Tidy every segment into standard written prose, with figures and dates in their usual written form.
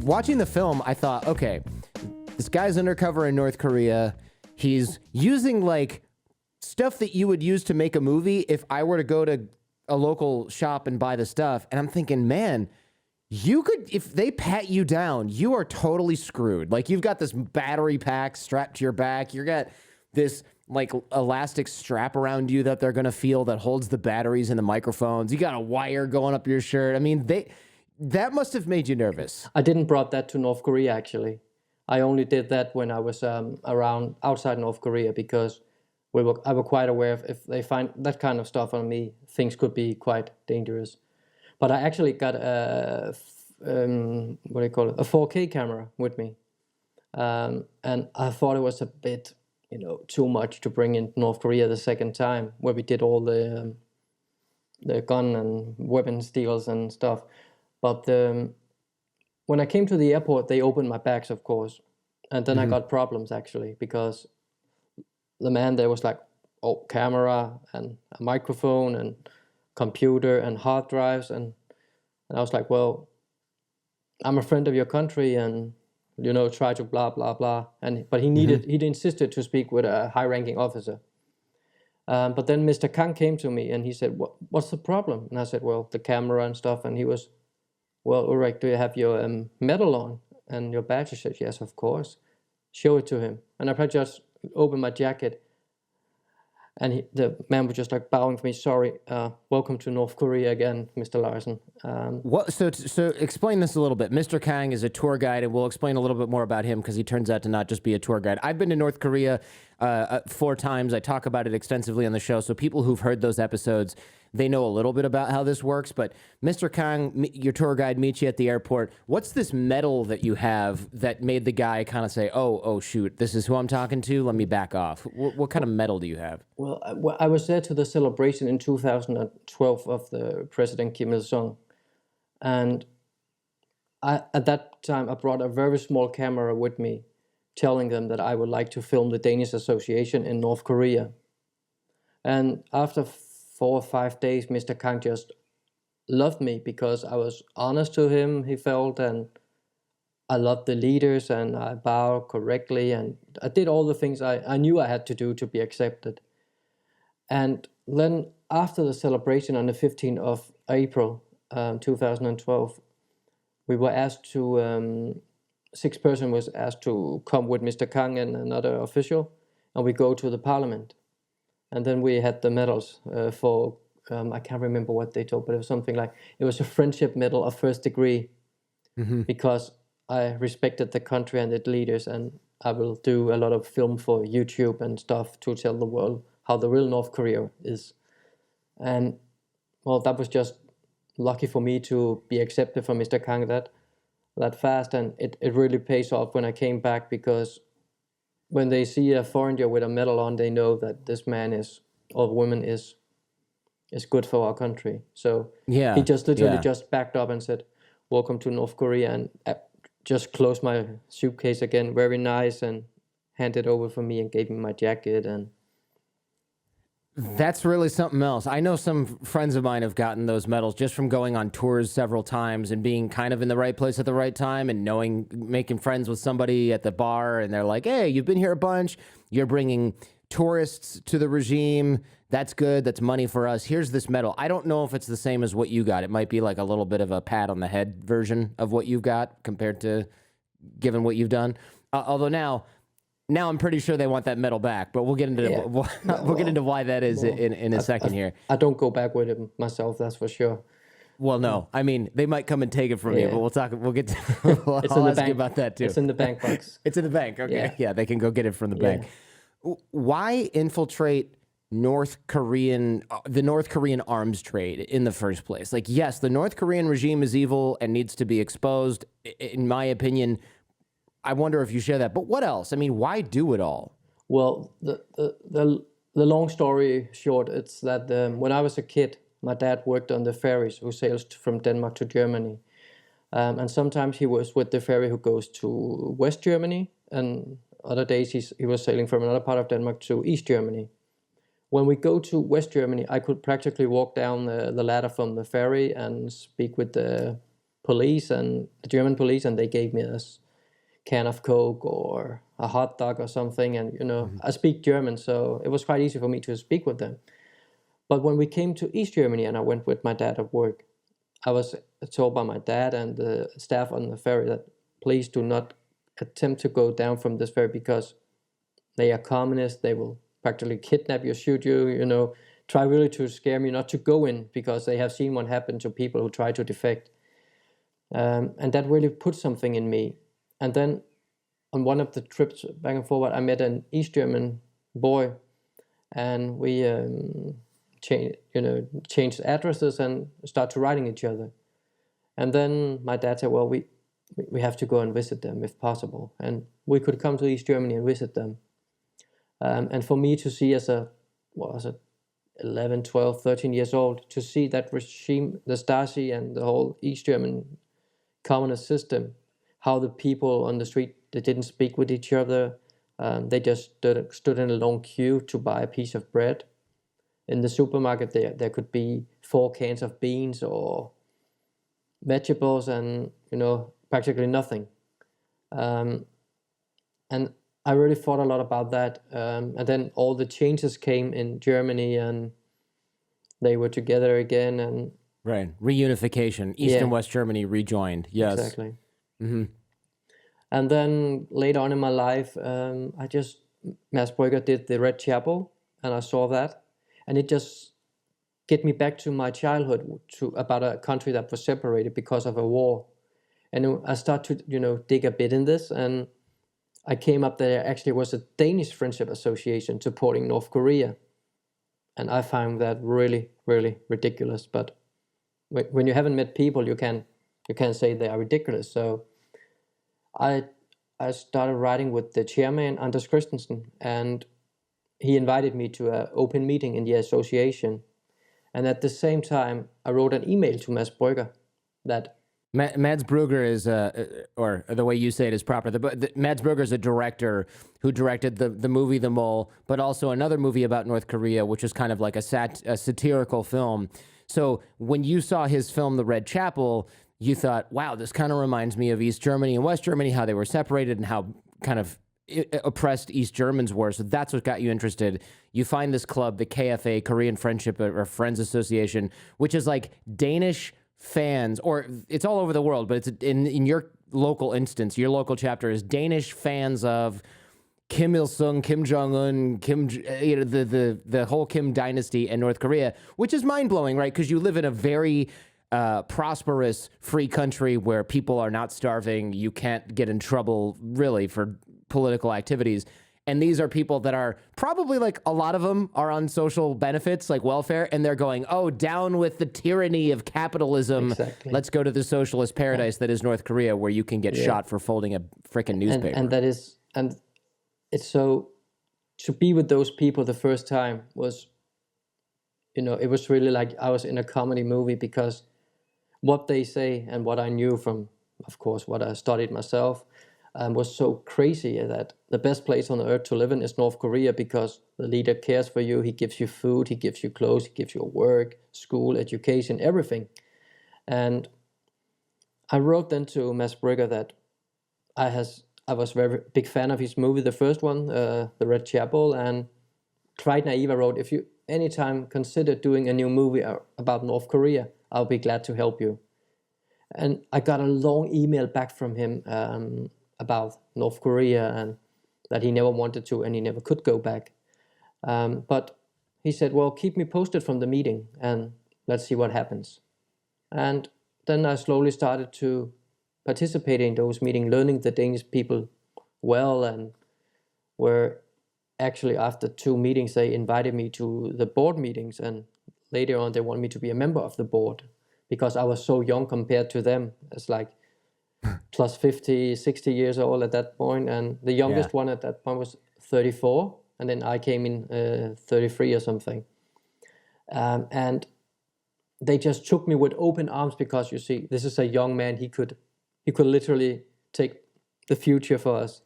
watching the film, I thought, okay, this guy's undercover in North Korea. He's using like stuff that you would use to make a movie if I were to go to a local shop and buy the stuff. And I'm thinking, man, you could, if they pat you down, you are totally screwed. Like you've got this battery pack strapped to your back. You got this like elastic strap around you that they're going to feel that holds the batteries and the microphones. You got a wire going up your shirt. I mean, that must have made you nervous. I didn't brought that to North Korea, actually. I only did that when I was around outside North Korea because I was quite aware of if they find that kind of stuff on me, things could be quite dangerous. But I actually got a 4K camera with me. And I thought it was a bit, too much to bring in North Korea the second time, where we did all the gun and weapon steals and stuff. But when I came to the airport, they opened my bags, of course. And then I got problems, actually, because the man there was like, camera and a microphone and computer and hard drives. And I was like, well, I'm a friend of your country and, try to blah, blah, blah. But he insisted to speak with a high-ranking officer. But then Mr. Kang came to me and he said, what's the problem? And I said, well, the camera and stuff. And he was, well, Ulrich, do you have your medal on and your badge? I said, yes, of course. Show it to him. And I just opened my jacket. And the man was just like bowing for me. Sorry, welcome to North Korea again, Mr. Larsen. So explain this a little bit. Mr. Kang is a tour guide, and we'll explain a little bit more about him because he turns out to not just be a tour guide. I've been to North Korea 4 times. I talk about it extensively on the show, so people who've heard those episodes, they know a little bit about how this works. But Mr. Kang, your tour guide, meets you at the airport. What's this medal that you have that made the guy kind of say, oh, shoot, this is who I'm talking to? Let me back off. What kind of medal do you have? Well, I was there to the celebration in 2012 of the President Kim Il-sung. And at that time, I brought a very small camera with me, telling them that I would like to film the Danish Association in North Korea. And after 4 or 5 days, Mr. Kang just loved me because I was honest to him, he felt, and I loved the leaders and I bowed correctly and I did all the things I knew I had to do to be accepted. And then after the celebration on the 15th of April, 2012, we were asked to, 6 person was asked to come with Mr. Kang and another official, and we go to the parliament. And then we had the medals for, I can't remember what they told, but it was something like, it was a friendship medal of 1st degree, because I respected the country and its leaders, and I will do a lot of film for YouTube and stuff to tell the world how the real North Korea is. And, well, that was just lucky for me to be accepted from Mr. Kang that fast, and it really pays off when I came back, because when they see a foreigner with a medal on, they know that this man is, or woman is good for our country. So he just literally just backed up and said, welcome to North Korea, and just closed my suitcase again, very nice, and handed over for me and gave me my jacket. And that's really something else. I know some friends of mine have gotten those medals just from going on tours several times and being kind of in the right place at the right time and making friends with somebody at the bar, and they're like, hey, you've been here a bunch. You're bringing tourists to the regime. That's good. That's money for us. Here's this medal. I don't know if it's the same as what you got. It might be like a little bit of a pat on the head version of what you've got compared to given what you've done. Although now I'm pretty sure they want that medal back, but we'll get into get into why that is in a second here. I don't go back with it myself, that's for sure. Well, no, I mean they might come and take it from you, but we'll get to. I'll ask you about that too. It's in the bank box. It's in the bank. Okay, yeah, they can go get it from the bank. Why infiltrate the North Korean arms trade in the first place? Like, yes, the North Korean regime is evil and needs to be exposed. In my opinion, I wonder if you share that. But what else? I mean, why do it all? Well, the long story short, it's that when I was a kid, my dad worked on the ferries who sails from Denmark to Germany. And sometimes he was with the ferry who goes to West Germany, and other days he was sailing from another part of Denmark to East Germany. When we go to West Germany, I could practically walk down the ladder from the ferry and speak with the police and the German police, and they gave me this can of Coke or a hot dog or something. And, I speak German, so it was quite easy for me to speak with them. But when we came to East Germany and I went with my dad at work, I was told by my dad and the staff on the ferry that please do not attempt to go down from this ferry because they are communists. They will practically kidnap you, shoot you, try really to scare me not to go in because they have seen what happened to people who try to defect. And that really put something in me. And then on one of the trips back and forward, I met an East German boy, and we changed addresses and started writing each other. And then my dad said, well, we have to go and visit them if possible. And we could come to East Germany and visit them. And for me to see as 11, 12, 13 years old, to see that regime, the Stasi and the whole East German communist system, how the people on the street, they didn't speak with each other. They just stood in a long queue to buy a piece of bread. In the supermarket, there could be 4 cans of beans or vegetables and, practically nothing. And I really thought a lot about that. And then all the changes came in Germany and they were together again. And right. Reunification. East and West Germany rejoined. Yes. Exactly. Mm-hmm. And then later on in my life, Mads Brügger did the Red Chapel, and I saw that. And it just get me back to my childhood, about a country that was separated because of a war. And I started to, dig a bit in this, and I came up that there actually was a Danish friendship association supporting North Korea. And I found that really, really ridiculous. But when you haven't met people, you can't say they are ridiculous. So I started writing with the chairman, Anders Christensen, and he invited me to an open meeting in the association. And at the same time, I wrote an email to Mads Brügger that... Mads Brügger is, or the way you say it is proper, Mads Brügger is a director who directed the movie The Mole, but also another movie about North Korea, which is kind of like a satirical film. So when you saw his film, The Red Chapel, you thought, wow, this kind of reminds me of East Germany and West Germany, how they were separated and how kind of oppressed East Germans were. So that's what got you interested. You find this club, the KFA, Korean Friendship or Friends Association, which is like Danish fans, or it's all over the world, but it's in your local instance, your local chapter is Danish fans of Kim Il-sung, Kim Jong-un, the whole Kim dynasty in North Korea, which is mind-blowing, right? Because you live in a very prosperous, free country where people are not starving. You can't get in trouble, really, for political activities. And these are people that are probably, like, a lot of them are on social benefits, like welfare, and they're going, oh, down with the tyranny of capitalism. Exactly. Let's go to the socialist paradise that is North Korea, where you can get shot for folding a freaking newspaper. And it's so, to be with those people the first time was, it was really like I was in a comedy movie, because what they say and what I knew from, of course, what I studied myself, was so crazy that the best place on earth to live in is North Korea, because the leader cares for you. He gives you food, he gives you clothes, he gives you work, school, education, everything. And I wrote then to Mads Brügger that I was very big fan of his movie, the first one, The Red Chapel, and quite naive, I wrote, if you anytime consider doing a new movie about North Korea, I'll be glad to help you. And I got a long email back from him about North Korea, and that he never wanted to and he never could go back. But he said, well, keep me posted from the meeting and let's see what happens. And then I slowly started to participate in those meetings, learning the Danish people well, and where actually after 2 meetings they invited me to the board meetings, and later on they wanted me to be a member of the board because I was so young compared to them. It's like plus 50, 60 years old at that point, and the youngest one at that point was 34, and then I came in 33 or something. And they just took me with open arms, because you see, this is a young man. He could literally take the future for us.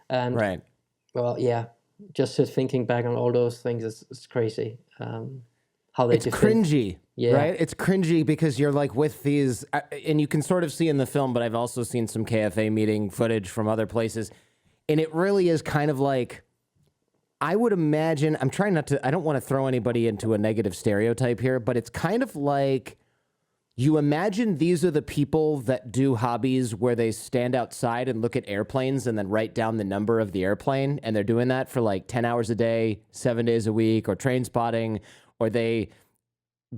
And right. Well, yeah, just thinking back on all those things, it's crazy. how they It's defend. cringy, Yeah. right? It's cringy because you're like with these, and you can sort of see in the film, but I've also seen some KFA meeting footage from other places, and it really is kind of like, I would imagine, I'm trying not to, I don't want to throw anybody into a negative stereotype here, but it's kind of like, you imagine these are the people that do hobbies where they stand outside and look at airplanes and then write down the number of the airplane. And they're doing that for like 10 hours a day, 7 days a week, or train spotting, or they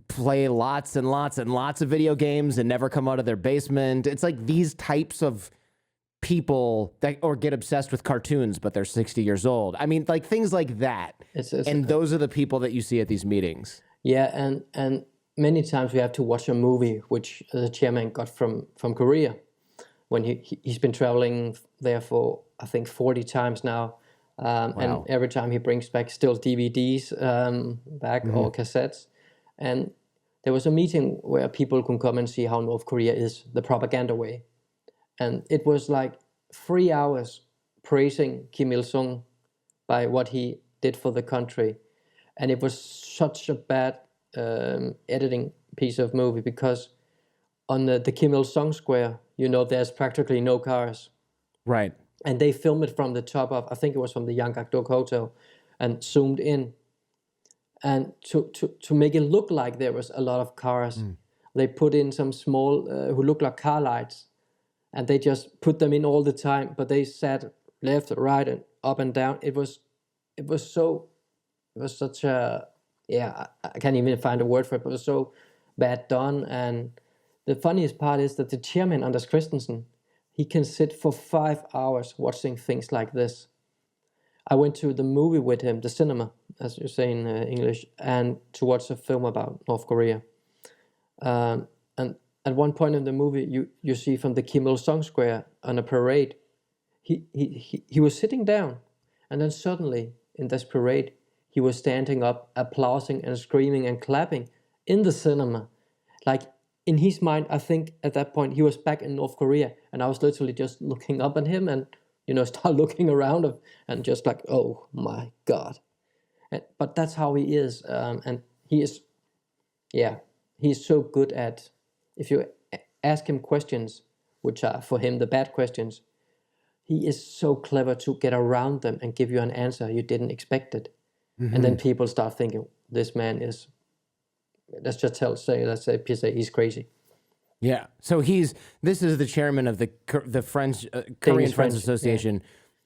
play lots and lots and lots of video games and never come out of their basement. It's like these types of people that, or get obsessed with cartoons, but they're 60 years old. I mean, like things like that. And those are the people that you see at these meetings. Yeah, and many times we have to watch a movie which the chairman got from Korea, when he's been traveling there for I think 40 times now, and every time he brings back still DVDs back or cassettes, and there was a meeting where people can come and see how North Korea is the propaganda way, and it was like 3 hours praising Kim Il Sung by what he did for the country, and it was such a bad editing piece of movie, because on the Kim Il Sung Square, there's practically no cars. Right. And they filmed it from the top of, I think it was from the Yanggakdok Hotel, and zoomed in. And to make it look like there was a lot of cars, they put in some small, who look like car lights, and they just put them in all the time, but they sat left, right, and up and down. It was such a, I can't even find a word for it, but it was so bad done. And the funniest part is that the chairman, Anders Christensen, he can sit for 5 hours watching things like this. I went to the movie with him, the cinema, as you say in English, and to watch a film about North Korea. And at one point in the movie, you see from the Kim Il Sung Square on a parade, he was sitting down, and then suddenly in this parade, he was standing up, applauding and screaming and clapping in the cinema. Like, in his mind, I think at that point he was back in North Korea, and I was literally just looking up at him and, start looking around and just like, oh my God. But that's how he is. And he is, he's so good at, if you ask him questions, which are for him the bad questions, he is so clever to get around them and give you an answer you didn't expect it. And then people start thinking, this man is, let's say he's crazy. Yeah. So this is the chairman of the French Korean Friends Association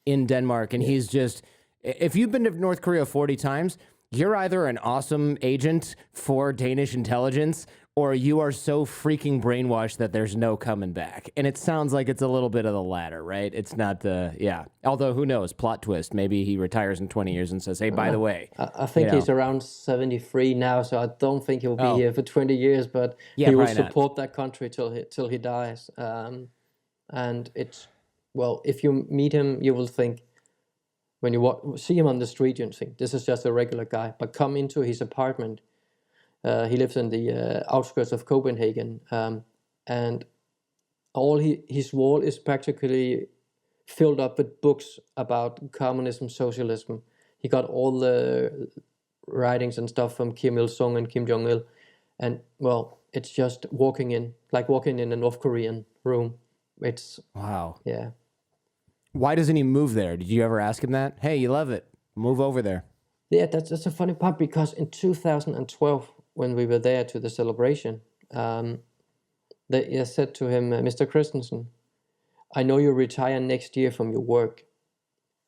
in Denmark, and he's just, if you've been to North Korea 40 times, you're either an awesome agent for Danish intelligence, or you are so freaking brainwashed that there's no coming back. And it sounds like it's a little bit of the latter, right? It's not the, Although, who knows? Plot twist. Maybe he retires in 20 years and says, hey, by the way. I think he's around 73 now, so I don't think he'll be here for 20 years, but he will support that country till he dies. And it's, well, if you meet him, you will think, when you see him on the street, you think, this is just a regular guy. But come into his apartment. He lives in the outskirts of Copenhagen, and all his wall is practically filled up with books about communism, socialism. He got all the writings and stuff from Kim Il Sung and Kim Jong Il, and well, it's just walking in a North Korean room. It's wow. Yeah. Why doesn't he move there? Did you ever ask him that? Hey, you love it. Move over there. Yeah, that's a funny part, because in 2012, when we were there to the celebration, they said to him, Mr. Christensen, I know you retire next year from your work.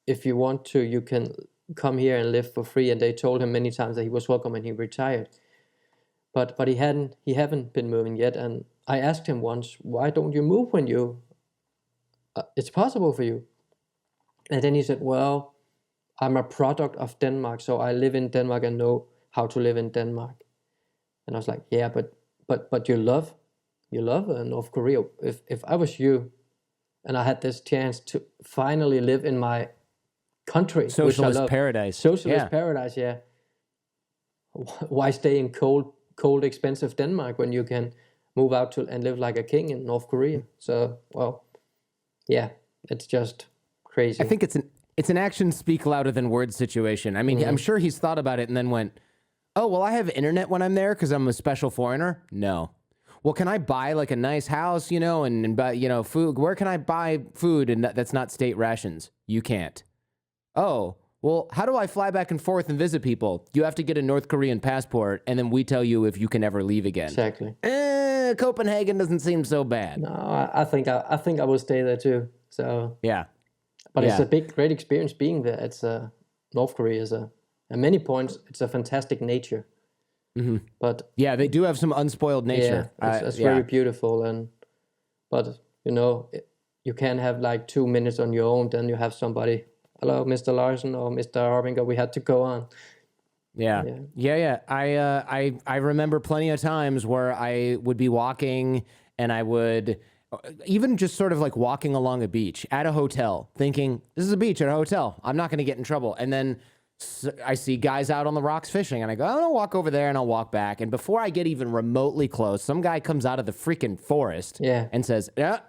If you want to, you can come here and live for free. And they told him many times that he was welcome, and he retired. But he haven't been moving yet. And I asked him once, why don't you move when it's possible for you? And then he said, well, I'm a product of Denmark, so I live in Denmark and know how to live in Denmark. And I was like, yeah, but you love North Korea. If I was you, and I had this chance to finally live in my country, socialist paradise, paradise, yeah. Why stay in cold, expensive Denmark when you can move out to and live like a king in North Korea? So, well, yeah, it's just crazy. I think it's an action speak louder than words situation. I mean, I'm sure he's thought about it and then went, Oh, well, I have internet when I'm there because I'm a special foreigner. No. Well, can I buy like a nice house, and buy, food? Where can I buy food and that's not state rations? You can't. Oh, well, how do I fly back and forth and visit people? You have to get a North Korean passport, and then we tell you if you can ever leave again. Exactly. Copenhagen doesn't seem so bad. No, I think I will stay there too. So Yeah. but it's a great experience being there. It's North Korea is at many points it's a fantastic nature. Mm-hmm. But yeah, they do have some unspoiled nature. Yeah, it's very beautiful, but you can have like 2 minutes on your own. Then you have somebody. Hello, Mr. Larsen or Mr. Harbinger. We had to go on. Yeah. I remember plenty of times where I would be walking and I would even just sort of like walking along a beach at a hotel, thinking this is a beach at a hotel. I'm not going to get in trouble, and then I see guys out on the rocks fishing, and I go, I'll walk over there and I'll walk back. And before I get even remotely close, some guy comes out of the freaking forest and says, yeah,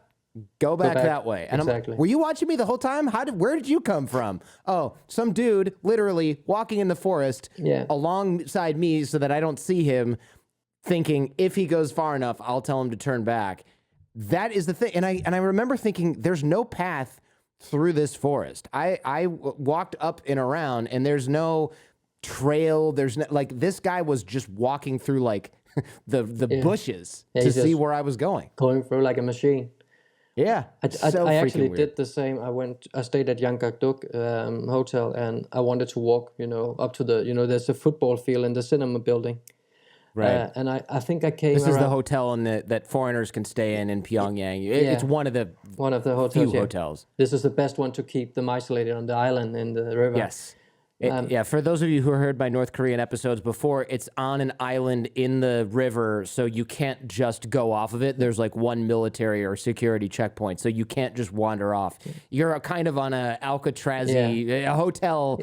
go back that way. And exactly. Were you watching me the whole time? Where did you come from? Oh, some dude literally walking in the forest alongside me so that I don't see him, thinking if he goes far enough, I'll tell him to turn back. That is the thing. And I remember thinking there's no path through this forest. I walked up and around, and there's no trail. There's no, like, this guy was just walking through like the bushes to see where I was going through like a machine. Yeah, I actually did the same. I stayed at Nook hotel, and I wanted to walk, up to the, there's a football field in the cinema building. Right. And I think I came. This is the hotel that foreigners can stay in Pyongyang. It's one of the hotels. Few hotels. This is the best one to keep them isolated on the island in the river. Yes. For those of you who heard my North Korean episodes before, it's on an island in the river, so you can't just go off of it. There's like one military or security checkpoint, so you can't just wander off. You're kind of on a Alcatraz-y, a hotel,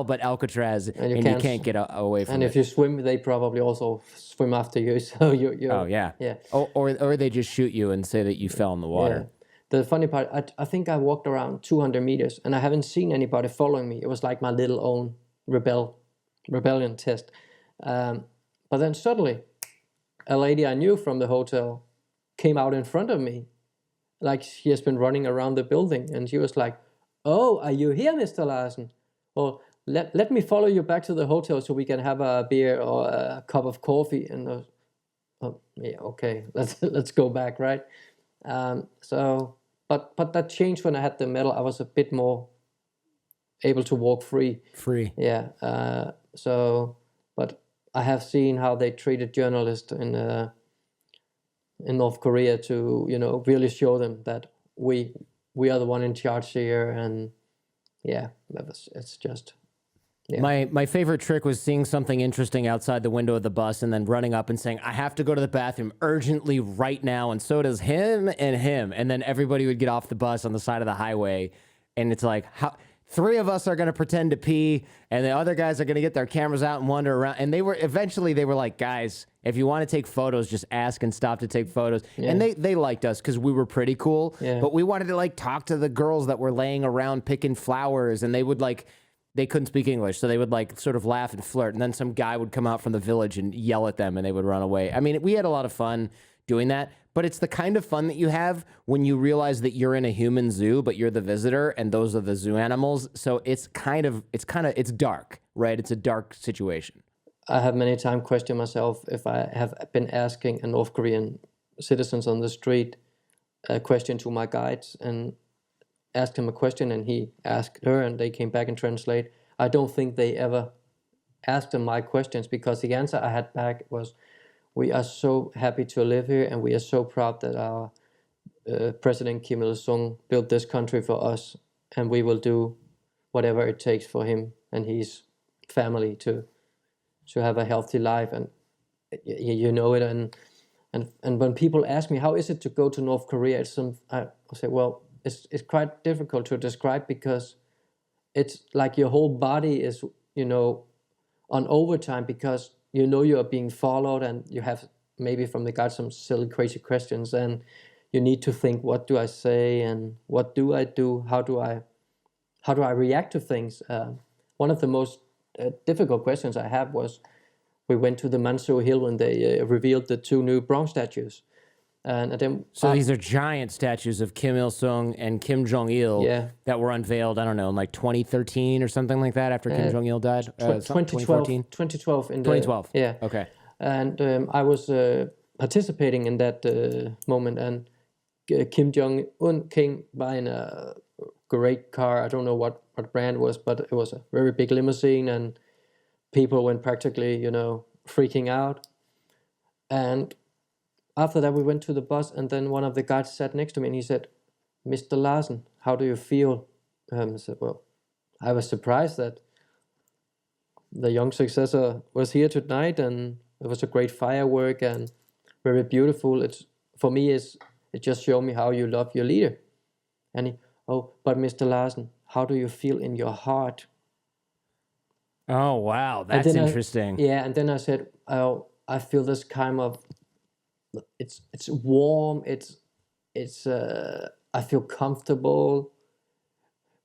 but Alcatraz, and you can't get away from it. And if you swim, they probably also swim after you. So you're oh yeah. Or they just shoot you and say that you fell in the water. Yeah. The funny part, I think I walked around 200 meters and I haven't seen anybody following me. It was like my little own rebellion test. But then suddenly, a lady I knew from the hotel came out in front of me. Like she has been running around the building, and she was like, "Oh, are you here, Mr. Larsen? Well, let me follow you back to the hotel so we can have a beer or a cup of coffee." And okay, let's go back, right? But that changed when I had the medal. I was a bit more able to walk free. Yeah. But I have seen how they treated journalists in North Korea to, really show them that we are the one in charge here. And it's just. Yeah. My favorite trick was seeing something interesting outside the window of the bus and then running up and saying, I have to go to the bathroom urgently right now, and so does him and him. And then everybody would get off the bus on the side of the highway, and it's like, three of us are going to pretend to pee, and the other guys are going to get their cameras out and wander around. And they were like, guys, if you want to take photos, just ask and stop to take photos. Yeah. And they liked us because we were pretty cool, but we wanted to like talk to the girls that were laying around picking flowers, and they would like... They couldn't speak English, so they would like sort of laugh and flirt, and then some guy would come out from the village and yell at them, and they would run away. I mean, we had a lot of fun doing that, but it's the kind of fun that you have when you realize that you're in a human zoo, but you're the visitor, and those are the zoo animals. So it's dark, right? It's a dark situation. I have many times questioned myself if I have been asking a North Korean citizens on the street a question to my guides, and asked him a question and he asked her and they came back and translate. I don't think they ever asked him my questions, because the answer I had back was, we are so happy to live here and we are so proud that our President Kim Il-sung built this country for us, and we will do whatever it takes for him and his family to have a healthy life. And you know it. And when people ask me, how is it to go to North Korea, I say, well, it's quite difficult to describe, because it's like your whole body is, on overtime, because you are being followed, and you have maybe from the guard some silly, crazy questions, and you need to think, what do I say, and what do I do? How do I react to things? One of the most difficult questions I had was, we went to the Manso Hill when they revealed the 2 new bronze statues. And then So these are giant statues of Kim Il-sung and Kim Jong-il Yeah. that were unveiled, I don't know, in like 2013 or something like that after Kim Jong-il died? 2012, 2012 in the 2012. yeah. Okay. And I was participating in that moment, and Kim Jong-un came by in a great car. I don't know what brand was, but it was a very big limousine, and people went practically, freaking out. And after that, we went to the bus, and then one of the guys sat next to me, and he said, "Mr. Larsen, how do you feel?" I said, "Well, I was surprised that the young successor was here tonight, and it was a great firework and very beautiful. For me, it just showed me how you love your leader." And but Mr. Larsen, how do you feel in your heart? Oh, wow. That's interesting. And then I said, "Oh, I feel this kind of, it's warm. I feel comfortable."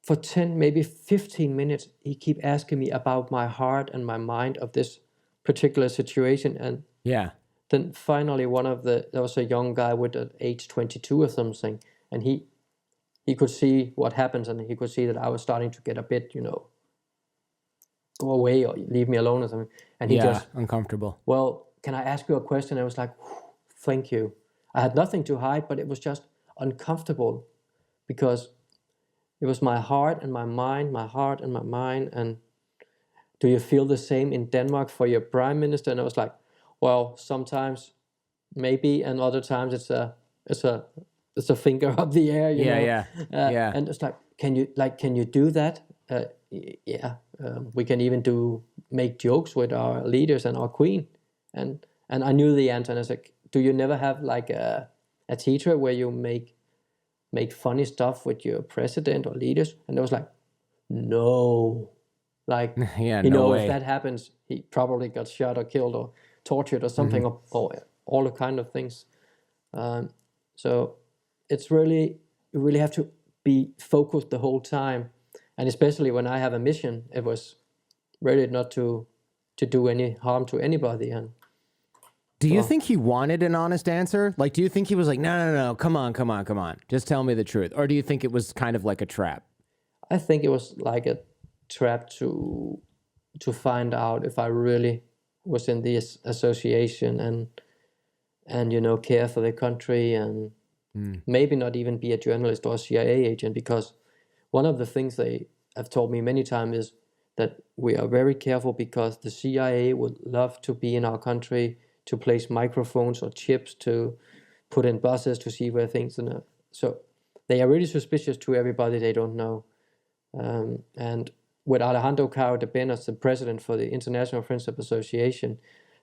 For 10, maybe 15 minutes, he keep asking me about my heart and my mind of this particular situation. And Yeah. then finally, there was a young guy with at age 22 or something, and he could see what happens, and he could see that I was starting to get a bit, go away or leave me alone or something. And he just, uncomfortable. "Well, can I ask you a question?" I was like, "Thank you." I had nothing to hide, but it was just uncomfortable because it was my heart and my mind, my heart and my mind. And do you feel the same in Denmark for your prime minister? And I was like, well, sometimes maybe, and other times it's a finger up the air, you know. Yeah. And it's like, can you do that? Yeah. We can even make jokes with our leaders and our queen. And I knew the answer, and I was like, do you never have like a teacher where you make funny stuff with your president or leaders? And I was like, no. Like, way. If that happens, he probably got shot or killed or tortured or something, or all the kind of things. So it's really, you really have to be focused the whole time. And especially when I have a mission, it was really not to do any harm to anybody. And do you think he wanted an honest answer? Like, do you think he was like, no, come on, just tell me the truth? Or do you think it was kind of like a trap? I think it was like a trap to find out if I really was in this association and care for the country, and maybe not even be a journalist or a CIA agent, because one of the things they have told me many times is that we are very careful because the CIA would love to be in our country, to place microphones or chips to put in buses to see where things are. So they are really suspicious to everybody they don't know. And with Alejandro Caro de Benas, the president for the International Friendship Association,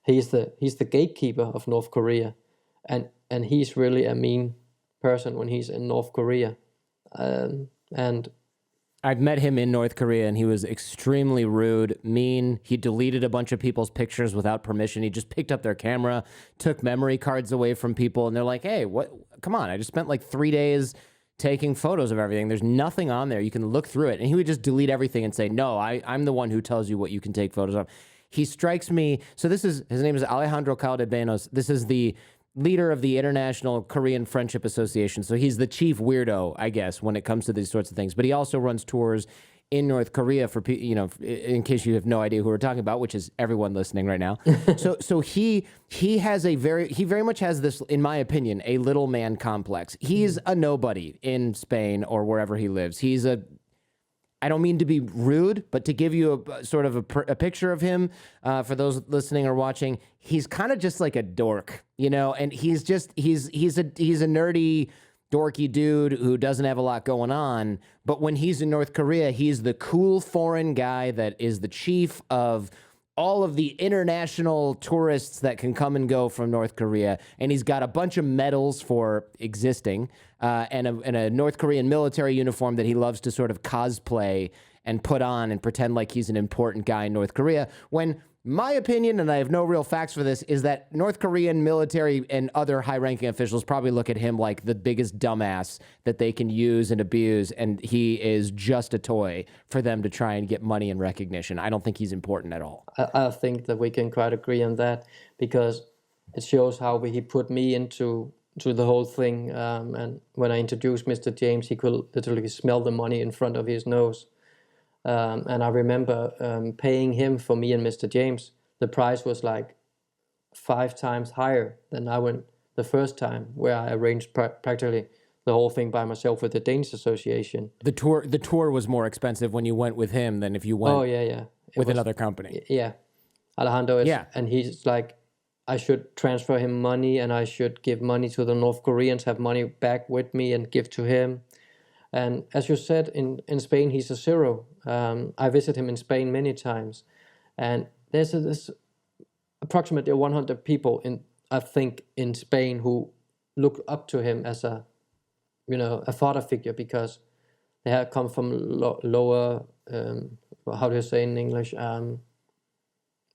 he's the gatekeeper of North Korea, and he's really a mean person when he's in North Korea. And I've met him in North Korea, and he was extremely rude, mean. He deleted a bunch of people's pictures without permission. He just picked up their camera, took memory cards away from people, and they're like, hey, what? Come on, I just spent like 3 days taking photos of everything. There's nothing on there. You can look through it. And he would just delete everything and say, no, I'm the one who tells you what you can take photos of. He strikes me. So his name is Alejandro Caldebenos. This is the leader of the International Korean Friendship Association. So he's the chief weirdo, I guess, when it comes to these sorts of things. But he also runs tours in North Korea for, in case you have no idea who we're talking about, which is everyone listening right now. So he very much has this, in my opinion, a little man complex. He's a nobody in Spain or wherever he lives. I don't mean to be rude, but to give you a sort of a picture of him, for those listening or watching, he's kind of just like a dork, and he's a nerdy, dorky dude who doesn't have a lot going on. But when he's in North Korea, he's the cool foreign guy that is the chief of all of the international tourists that can come and go from North Korea. And he's got a bunch of medals for existing, and a North Korean military uniform that he loves to sort of cosplay and put on and pretend like he's an important guy in North Korea, when My opinion, and I have no real facts for this, is that North Korean military and other high-ranking officials probably look at him like the biggest dumbass that they can use and abuse, and he is just a toy for them to try and get money and recognition. I don't think he's important at all. I think that we can quite agree on that, because it shows how he put me into the whole thing. And when I introduced Mr. James, he could literally smell the money in front of his nose. And I remember paying him for me and Mr. James. The price was like 5 times higher than I went the first time, where I arranged practically the whole thing by myself with the Danish Association. The tour was more expensive when you went with him than if you went with another company. Yeah. Alejandro is, Yeah. and he's like, I should transfer him money, and I should give money to the North Koreans, have money back with me and give to him. And as you said, in Spain, he's a zero. I visit him in Spain many times. And there's approximately 100 people, I think, in Spain who look up to him as a father figure, because they have come from lower, how do you say in English?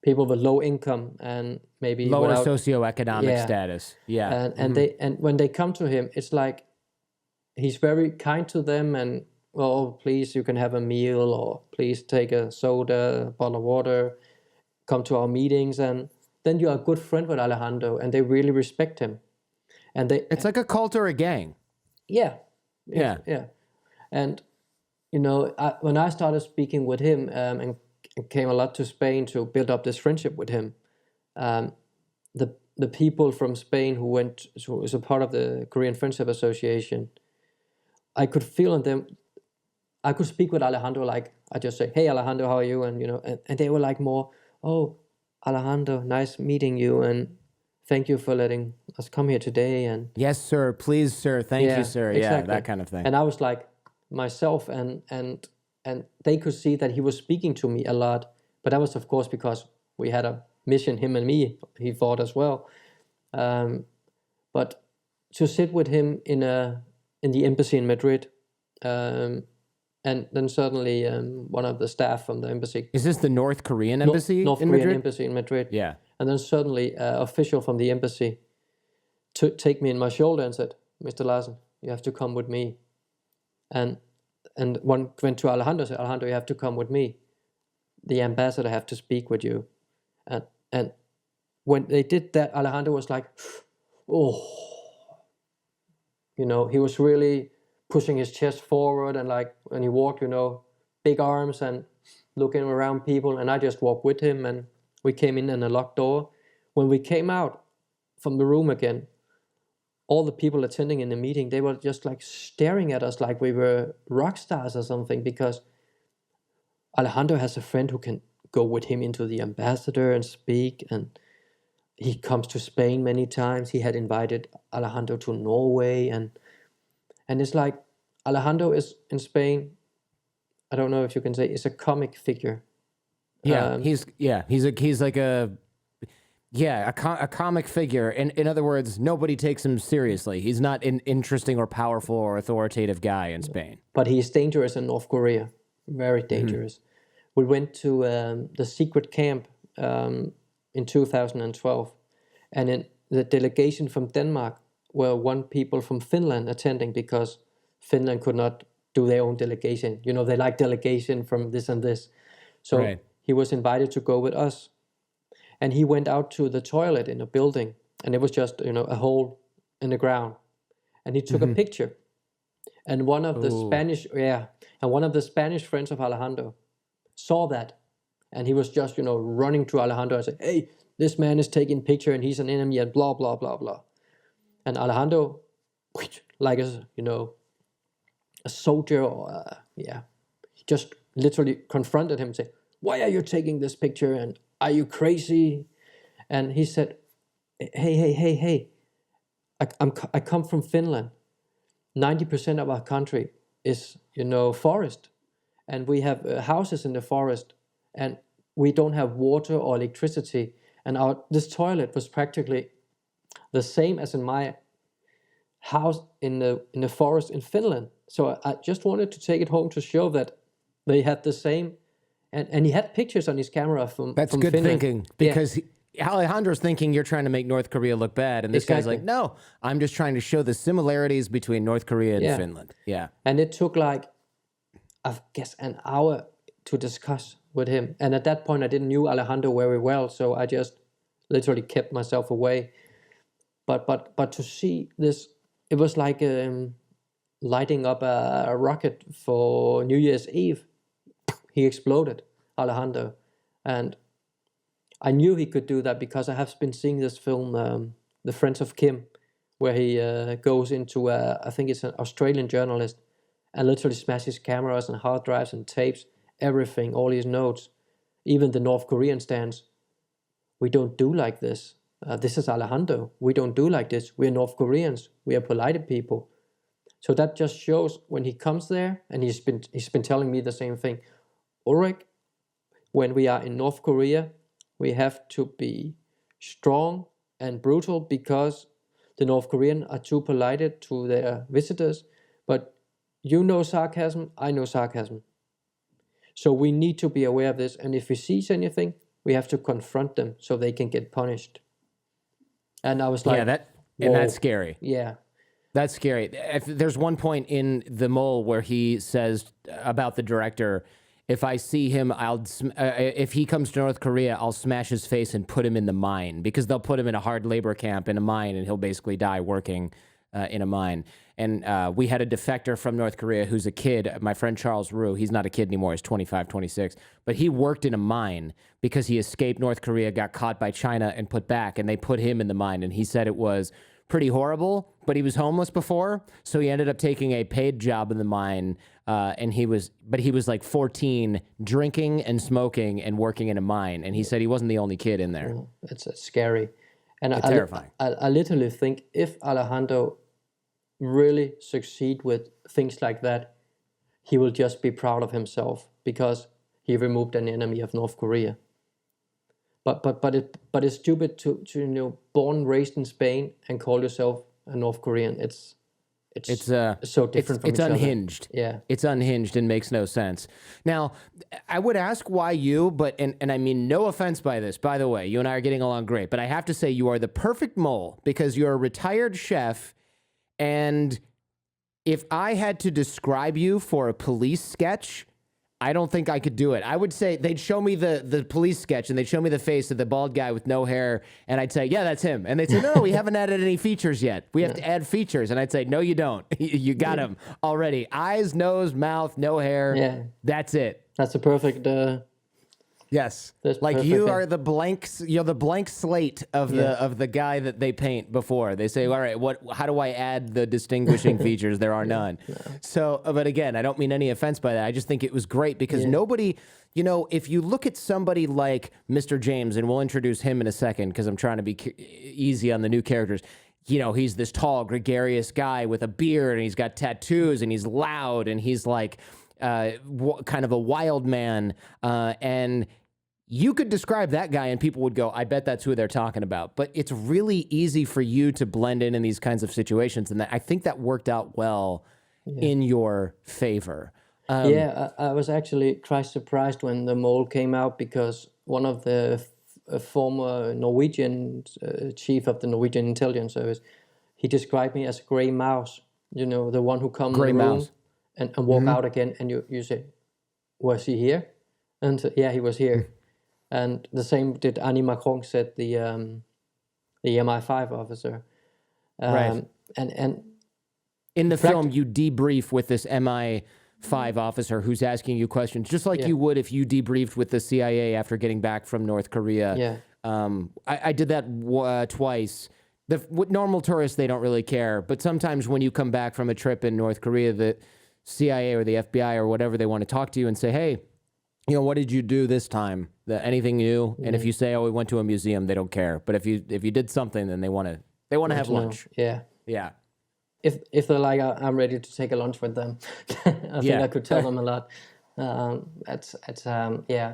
People with low income and maybe lower socioeconomic status. Yeah. And when they come to him, it's like he's very kind to them, and please, you can have a meal, or please take a soda, a bottle of water, come to our meetings, and then you are a good friend with Alejandro, and they really respect him. And it's like a cult or a gang. Yeah. Yeah. And when I started speaking with him and came a lot to Spain to build up this friendship with him, the people from Spain who was a part of the Korean Friendship Association, I could feel in them. I could speak with Alejandro like I just say, "Hey Alejandro, how are you?" And and they were like more, "Oh, Alejandro, nice meeting you, and thank you for letting us come here today." And yes, sir. Please, sir. Thank you, sir. Exactly. Yeah, that kind of thing. And I was like myself, and they could see that he was speaking to me a lot. But that was, of course, because we had a mission, him and me. He thought as well. But to sit with him in the embassy in Madrid, and then suddenly one of the staff from the embassy. Is this the North Korean embassy North in Korean Madrid? embassy in Madrid. Yeah. And then suddenly an official from the embassy take me in my shoulder and said, "Mr. Larsen, you have to come with me." And one went to Alejandro and said, "Alejandro, you have to come with me. The ambassador have to speak with you." And when they did that, Alejandro was like, oh, he was really pushing his chest forward, and like when he walked, big arms and looking around people. And I just walked with him, and we came in a locked door. When we came out from the room again, all the people attending in the meeting, they were just like staring at us like we were rock stars or something, because Alejandro has a friend who can go with him into the ambassador and speak, and he comes to Spain many times. He had invited Alejandro to Norway, and it's like Alejandro is in Spain. I don't know if you can say is a comic figure. Yeah, he's like a comic figure. In other words, nobody takes him seriously. He's not an interesting or powerful or authoritative guy in Spain. But he's dangerous in North Korea. Very dangerous. Mm-hmm. We went to the secret camp in 2012, and in the delegation from Denmark were one people from Finland attending, because Finland could not do their own delegation. They like delegation from this and this. So He was invited to go with us. And he went out to the toilet in a building, and it was just, a hole in the ground. And he took a picture. And one of the Spanish friends of Alejandro saw that. And he was just, running to Alejandro and said, "Hey, this man is taking picture and he's an enemy and blah, blah, blah, blah." And Alejandro, like a soldier, or just literally confronted him and said, "Why are you taking this picture? And are you crazy?" And he said, hey, I come from Finland. 90% of our country is, forest. And we have houses in the forest. And we don't have water or electricity. And this toilet was practically the same as in my house in the forest in Finland. So I just wanted to take it home to show that they had the same And he had pictures on his camera from good Finland. thinking, because Alejandro's thinking you're trying to make North Korea look bad, and this guy's Exactly. like, no, I'm just trying to show the similarities between North Korea and Finland. Yeah. And it took like, I guess, an hour to discuss with him. And at that point, I didn't know Alejandro very well, so I just literally kept myself away. But to see this, it was like lighting up a rocket for New Year's Eve. He exploded, Alejandro. And I knew he could do that because I have been seeing this film, The Friends of Kim, where he goes into, I think it's an Australian journalist, and literally smashes cameras and hard drives and tapes, everything, all his notes, even the North Korean stance. We don't do like this. This is Alejandro. We don't do like this. We're North Koreans. We are polite people. So that just shows when he comes there, and he's been telling me the same thing. Ulrich, when we are in North Korea, we have to be strong and brutal because the North Koreans are too polite to their visitors. But you know sarcasm, I know sarcasm. So we need to be aware of this. And if we see anything, we have to confront them so they can get punished. And I was like, and that's scary. Yeah. That's scary. There's one point in The Mole where he says about the director, if I see him, if he comes to North Korea, I'll smash his face and put him in the mine, because they'll put him in a hard labor camp in a mine, and he'll basically die working in a mine. And we had a defector from North Korea who's a kid, my friend Charles Rue. He's not a kid anymore. He's 25, 26. But he worked in a mine because he escaped North Korea, got caught by China, and put back. And they put him in the mine. And he said it was pretty horrible, but he was homeless before. So he ended up taking a paid job in the mine. And he was like 14, drinking and smoking and working in a mine. And he said he wasn't the only kid in there. It's scary. And it's terrifying. I literally think if Alejandro really succeed with things like that, he will just be proud of himself because he removed an enemy of North Korea. But it's stupid to born and raised in Spain and call yourself a North Korean. It's so different from each other. It's unhinged. Yeah. It's unhinged and makes no sense. Now, I would ask why you, but and I mean no offense by this, by the way, you and I are getting along great, but I have to say you are the perfect mole because you're a retired chef, and if I had to describe you for a police sketch, I don't think I could do it. I would say they'd show me the police sketch and they'd show me the face of the bald guy with no hair, and I'd say, yeah, that's him. And they'd say, no, we haven't added any features yet. We have to add features. And I'd say, no, you don't. You got him already. Eyes, nose, mouth, no hair. Yeah. That's it. That's a perfect... Yes, That's like perfect. you are the you're the blank slate of the guy that they paint before. They say, all right, how do I add the distinguishing features? There are none. So, but again, I don't mean any offense by that. I just think it was great because nobody, if you look at somebody like Mr. James, and we'll introduce him in a second because I'm trying to be easy on the new characters. He's this tall, gregarious guy with a beard, and he's got tattoos, and he's loud, and he's like kind of a wild man, and you could describe that guy and people would go, I bet that's who they're talking about. But it's really easy for you to blend in these kinds of situations. And I think that worked out well in your favor. I was actually quite surprised when The Mole came out because one of the former Norwegian chief of the Norwegian intelligence service, he described me as a gray mouse, the one who comes in the room and walk out again. And you say, was he here? And so, yeah, he was here. And the same did Annie Macron, said the MI5 officer. Right. And in the film, you debrief with this MI5 officer who's asking you questions, just like you would if you debriefed with the CIA after getting back from North Korea. Yeah. I did that twice. With normal tourists, they don't really care. But sometimes when you come back from a trip in North Korea, the CIA or the FBI or whatever, they want to talk to you and say, hey, what did you do this time? Anything new? And if you say, oh, we went to a museum, they don't care. But if you did something, then they want to have lunch. Yeah. Yeah. If they're like, I'm ready to take a lunch with them, I think I could tell them a lot. Yeah.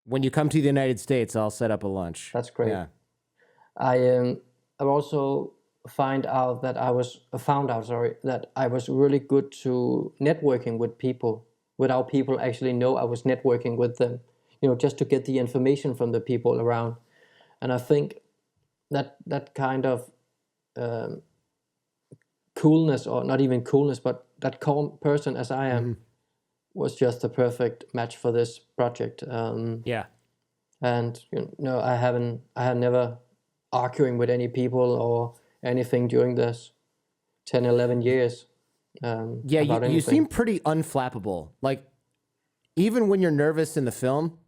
When you come to the United States, I'll set up a lunch. That's great. Yeah. I also found out that I was really good to networking with people without people actually know I was networking with them. just to get the information from the people around. And I think that kind of coolness, or not even coolness, but that calm person as I am, was just the perfect match for this project. Yeah. And I have never arguing with any people or anything during this 10, 11 years. Yeah, about you anything. seem pretty unflappable. Like, even when you're nervous in the film,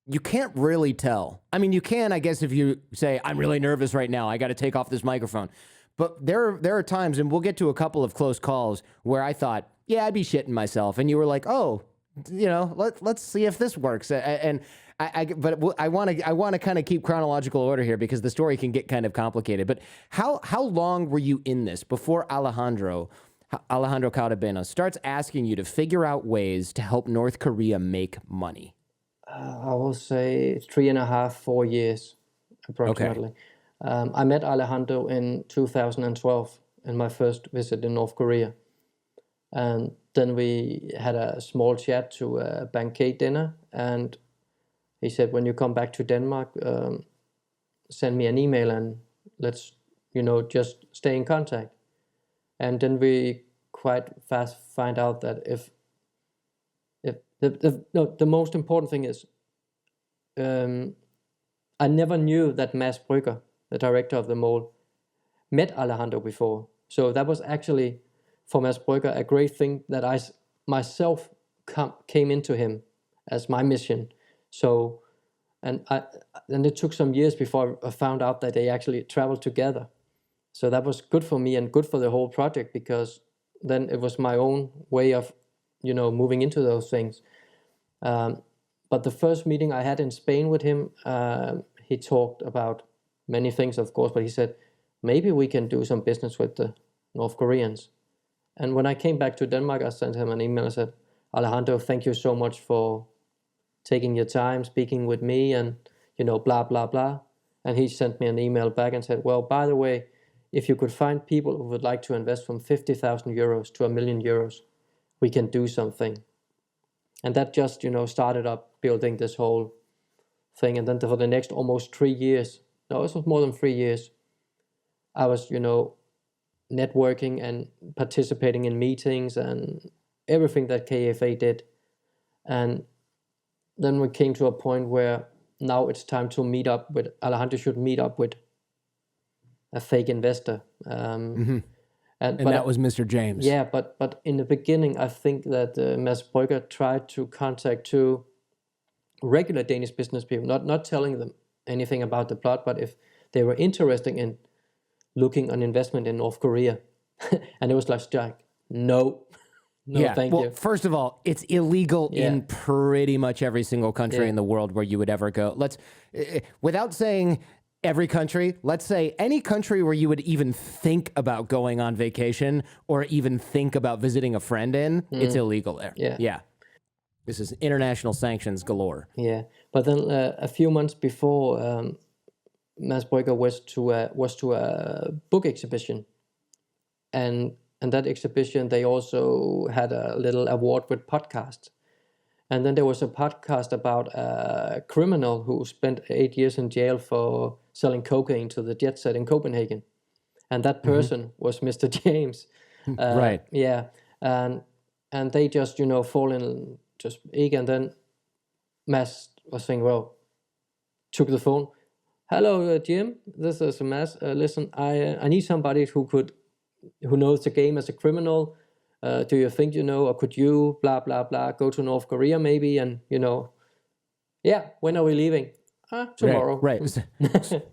you can't really tell. I mean, you can, I guess, if you say, I'm really nervous right now, I got to take off this microphone. But there are times, and we'll get to a couple of close calls, where I thought, yeah, I'd be shitting myself. And you were like, oh, let's see if this works. And but I want to kind of keep chronological order here, because the story can get kind of complicated. But how long were you in this before Alejandro Caudabeno starts asking you to figure out ways to help North Korea make money? I will say 3.5, 4 years, approximately. Okay. I met Alejandro in 2012 in my first visit in North Korea. And then we had a small chat to a banquet dinner. And he said, when you come back to Denmark, send me an email and let's, just stay in contact. And then we quite fast find out that if the most important thing is, I never knew that Mads Brügger, the director of the mall, met Alejandro before. So that was actually, for Mads Brügger, a great thing that I myself came into him as my mission. So, and it took some years before I found out that they actually traveled together. So that was good for me and good for the whole project, because then it was my own way of, moving into those things. But the first meeting I had in Spain with him, he talked about many things, of course, but he said, maybe we can do some business with the North Koreans. And when I came back to Denmark, I sent him an email and said, Alejandro, thank you so much for taking your time, speaking with me, and, blah, blah, blah. And he sent me an email back and said, well, by the way, if you could find people who would like to invest from 50,000 euros to 1 million euros, we can do something. And that just, started up building this whole thing. And then for the next almost 3 years, no, it was more than 3 years, I was, networking and participating in meetings and everything that KFA did. And then we came to a point where now it's time to meet up with, Alejandro should meet up with a fake investor. And that was Mr. James. Yeah, but in the beginning, I think that Mads Brügger tried to contact two regular Danish business people, not telling them anything about the plot, but if they were interested in looking on investment in North Korea. And it was like, no, thank you. First of all, it's illegal in pretty much every single country in the world where you would ever go. Without saying every country, let's say any country where you would even think about going on vacation or even think about visiting a friend in, it's illegal there. Yeah. This is international sanctions galore. Yeah, but then a few months before, Mads Brügger was to a book exhibition, and that exhibition they also had a little award with podcasts. And then there was a podcast about a criminal who spent 8 years in jail for selling cocaine to the jet set in Copenhagen. And that person was Mr. James. Right. Yeah. And they just, fall in just big. And then Mads was saying, took the phone. Hello, Jim. This is Mads. Listen, I need somebody who knows the game as a criminal. Do you think, or could you, blah, blah, blah, go to North Korea maybe? And, when are we leaving? Tomorrow. Right.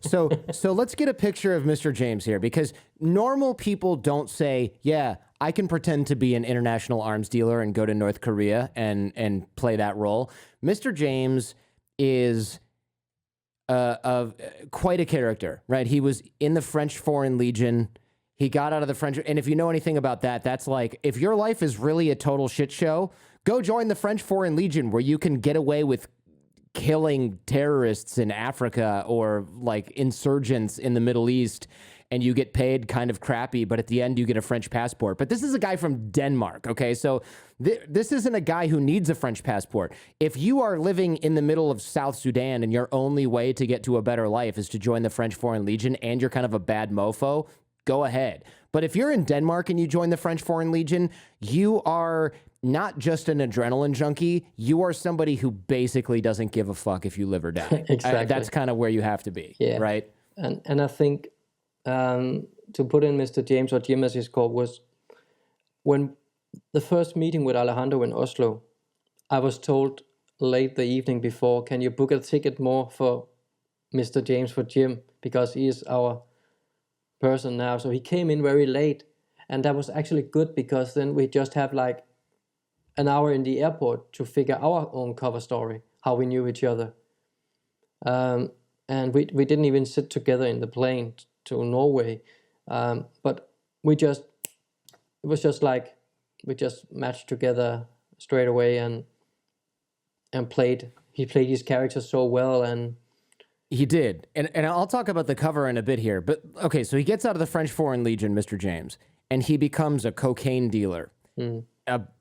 So let's get a picture of Mr. James here, because normal people don't say, yeah, I can pretend to be an international arms dealer and go to North Korea and play that role. Mr. James is quite a character, right? He was in the French Foreign Legion. He got out of the French, and if you know anything about that, that's like, if your life is really a total shit show, go join the French Foreign Legion, where you can get away with killing terrorists in Africa or like insurgents in the Middle East and you get paid kind of crappy, but at the end you get a French passport. But this is a guy from Denmark, okay? So this isn't a guy who needs a French passport. If you are living in the middle of South Sudan and your only way to get to a better life is to join the French Foreign Legion and you're kind of a bad mofo, go ahead. But if you're in Denmark and you join the French Foreign Legion, you are not just an adrenaline junkie, you are somebody who basically doesn't give a fuck if you live or die. Exactly. That's kind of where you have to be, right? And I think to put in Mr. James, or Jim as he's called, was when the first meeting with Alejandro in Oslo, I was told late the evening before, can you book a ticket more for Mr. James, for Jim, because he is our person now. So he came in very late, and that was actually good, because then we just have like an hour in the airport to figure our own cover story, how we knew each other. And we didn't even sit together in the plane to Norway. But it was just like, we just matched together straight away and he played his character so well. And he did. And I'll talk about the cover in a bit here. But okay, so he gets out of the French Foreign Legion, Mr. James, and he becomes a cocaine dealer.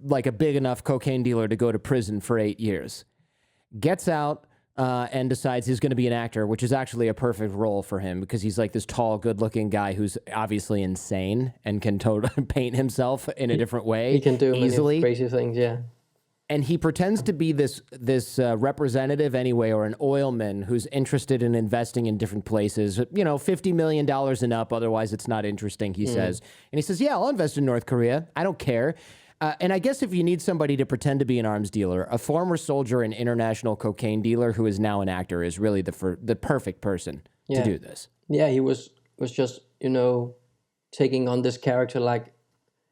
Like a big enough cocaine dealer to go to prison for 8 years. Gets out and decides he's going to be an actor, which is actually a perfect role for him because he's like this tall, good-looking guy who's obviously insane and can totally paint himself in a different way. He can do easily. Many crazy things, yeah. And he pretends to be this representative anyway, or an oilman who's interested in investing in different places. You know, $50 million and up, otherwise it's not interesting, he says. And he says, yeah, I'll invest in North Korea. I don't care. And I guess if you need somebody to pretend to be an arms dealer, a former soldier and international cocaine dealer who is now an actor is really the perfect person to do this. Yeah, he was just, taking on this character like,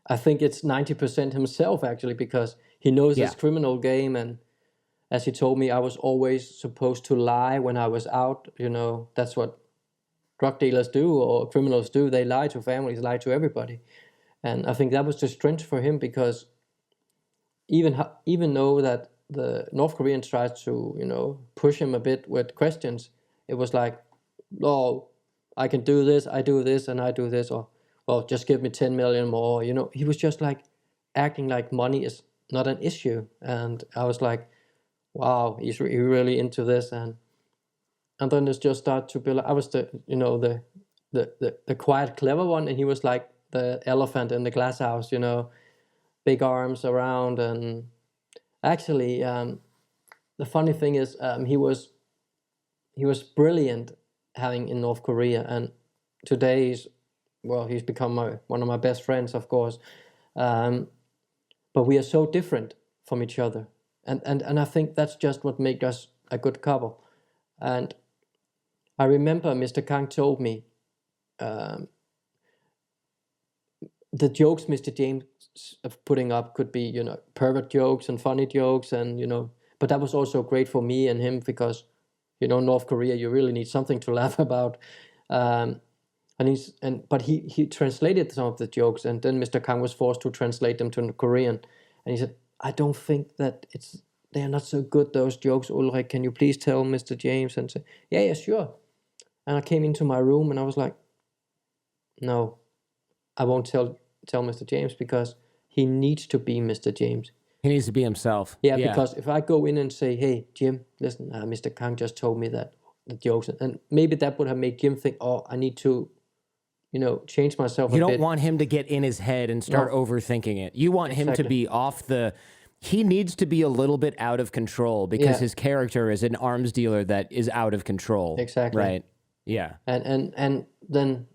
I think it's 90% himself, actually, because he knows his criminal game. And as he told me, I was always supposed to lie when I was out. That's what drug dealers do or criminals do. They lie to families, lie to everybody. And I think that was the strength for him, because even though that the North Koreans tried to, push him a bit with questions, it was like, oh, I can do this, I do this, and I do this, or, well, just give me 10 million more. He was just like acting like money is not an issue. And I was like, wow, he's really into this. And then it just started to build. I was the quiet, clever one, and he was like the elephant in the glass house, big arms around. And actually, the funny thing is, he was brilliant having in North Korea, and today he's become one of my best friends, of course. But we are so different from each other, and I think that's just what makes us a good couple. And I remember Mr. Kang told me, the jokes Mr. James of putting up could be, pervert jokes and funny jokes, and but that was also great for me and him, because North Korea, you really need something to laugh about. But he translated some of the jokes, and then Mr. Kang was forced to translate them to Korean, and he said, I don't think that they are not so good, those jokes, Ulrich, can you please tell Mr. James? And say, yeah, sure. And I came into my room and I was like, no, I won't tell Mr. James, because he needs to be Mr. James. He needs to be himself. Yeah, because if I go in and say, hey, Jim, listen, Mr. Kang just told me that the jokes, and maybe that would have made Jim think, oh, I need to, change myself a bit. You don't want him to get in his head and start overthinking it. You want him to be he needs to be a little bit out of control, because his character is an arms dealer that is out of control. Exactly. Right. Yeah. And then,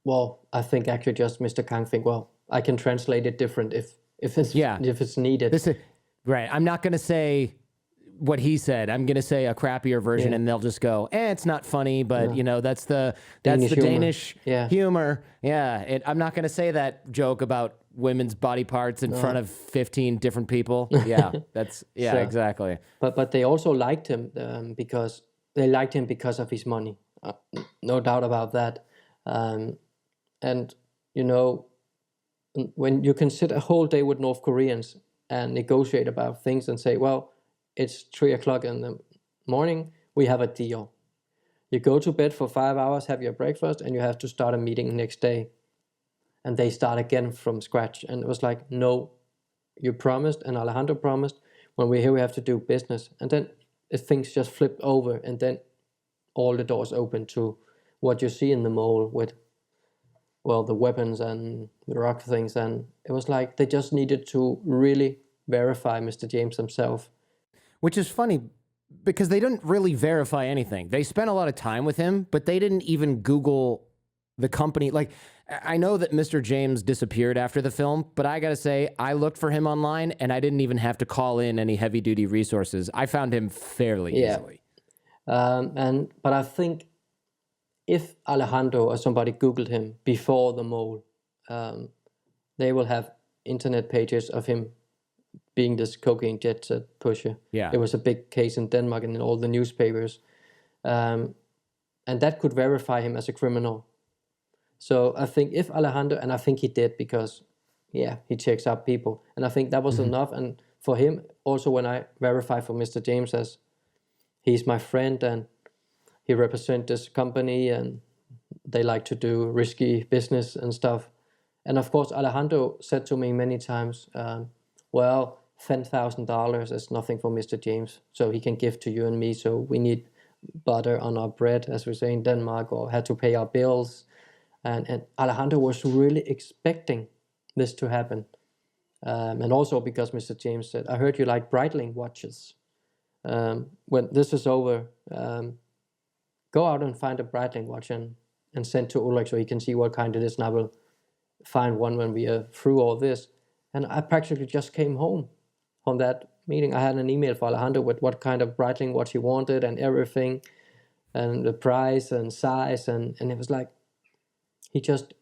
well, I think actually just Mr. Kang think, well, I can translate it different if it's needed. Right. I'm not going to say what he said. I'm going to say a crappier version, and they'll just go, it's not funny, but that's the Danish humor. Yeah. I'm not going to say that joke about women's body parts in front of 15 different people. Yeah. Exactly. But they also liked him because of his money. No doubt about that. And when you can sit a whole day with North Koreans and negotiate about things and say, well, it's 3:00 in the morning, we have a deal. You go to bed for 5 hours, have your breakfast, and you have to start a meeting next day. And they start again from scratch. And it was like, no, you promised, and Alejandro promised, when we're here, we have to do business. And then things just flipped over, and then all the doors open to what you see in the mall with, well, the weapons and the drug things. And it was like they just needed to really verify Mr. James himself. Which is funny because they didn't really verify anything. They spent a lot of time with him, but they didn't even Google the company. Like, I know that Mr. James disappeared after the film, but I gotta say, I looked for him online and I didn't even have to call in any heavy duty resources. I found him fairly easily. But I think if Alejandro or somebody Googled him before the mole, they will have internet pages of him being this cocaine jet set pusher. Yeah. It was a big case in Denmark and in all the newspapers. And that could verify him as a criminal. So I think if Alejandro, and I think he did because, he checks out people. And I think that was enough. And for him, also when I verify for Mr. James as he's my friend and he represents this company and they like to do risky business and stuff. And of course, Alejandro said to me many times, well, $10,000 is nothing for Mr. James, so he can give to you and me. So we need butter on our bread, as we say in Denmark, or had to pay our bills. And Alejandro was really expecting this to happen. And also because Mr. James said, I heard you like Breitling watches. When this is over, go out and find a Breitling watch and send to Ulrich so he can see what kind it is. And I will find one when we are through all this. And I practically just came home from that meeting. I had an email for Alejandro with what kind of Breitling watch he wanted and everything, and the price and size. And it was like, he just,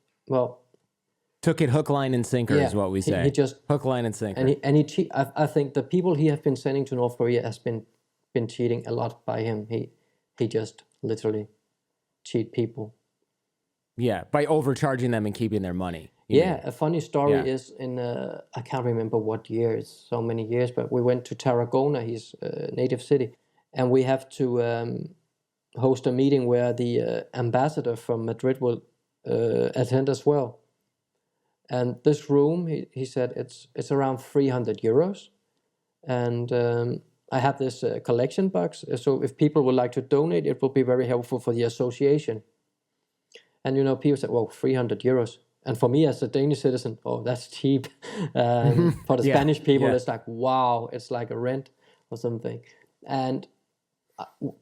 took it hook, line, and sinker is what we say. He just hook, line, and sinker. I think the people he has been sending to North Korea has been cheating a lot by him. He just literally cheat people. Yeah, by overcharging them and keeping their money. A funny story is in, I can't remember what year, it's so many years, but we went to Tarragona, his native city, and we have to host a meeting where the ambassador from Madrid will attend as well. And this room, he said, it's around 300 euros. And I have this collection box, so if people would like to donate, it will be very helpful for the association. And, people said, well, 300 euros. And for me as a Danish citizen, that's cheap. For the Spanish people, it's like, wow, it's like a rent or something. And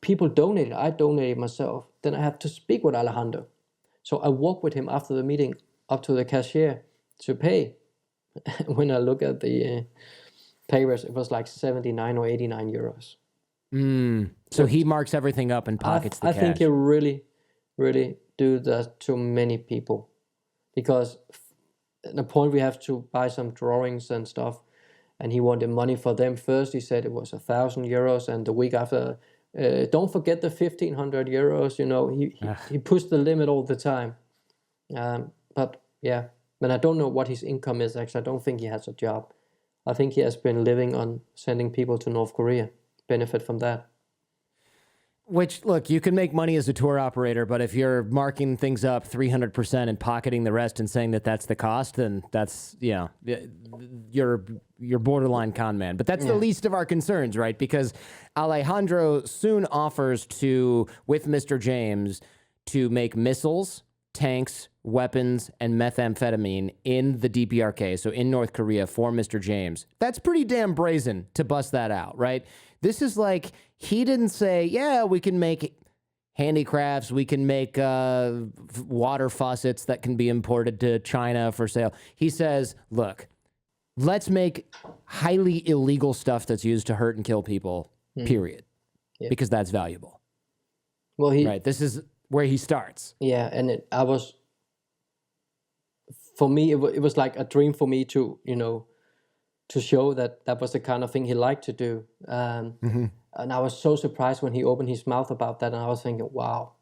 people donated. I donated myself. Then I have to speak with Alejandro. So I walked with him after the meeting up to the cashier to pay. When I look at the papers, it was like 79 or 89 euros. So he marks everything up and pockets the cash. I think he really, really do that to many people. Because at the point we have to buy some drawings and stuff, and he wanted money for them first. He said it was 1,000 euros, and the week after, don't forget the 1,500 euros. He pushed the limit all the time. But I don't know what his income is. Actually, I don't think he has a job. I think he has been living on sending people to North Korea. Benefit from that. Which, look, you can make money as a tour operator, but if you're marking things up 300% and pocketing the rest and saying that that's the cost, then that's, you're borderline con man. But that's the least of our concerns, right? Because Alejandro soon offers with Mr. James, to make missiles, tanks, weapons, and methamphetamine in the DPRK, so in North Korea, for Mr. James. That's pretty damn brazen to bust that out, right? This is like, he didn't say, we can make handicrafts, we can make water faucets that can be imported to China for sale. He says, look, let's make highly illegal stuff that's used to hurt and kill people, period. Yeah. Because that's valuable. Well, right, this is where he starts. Yeah, and for me, it was like a dream for me to, to show that was the kind of thing he liked to do. And I was so surprised when he opened his mouth about that, and I was thinking, wow,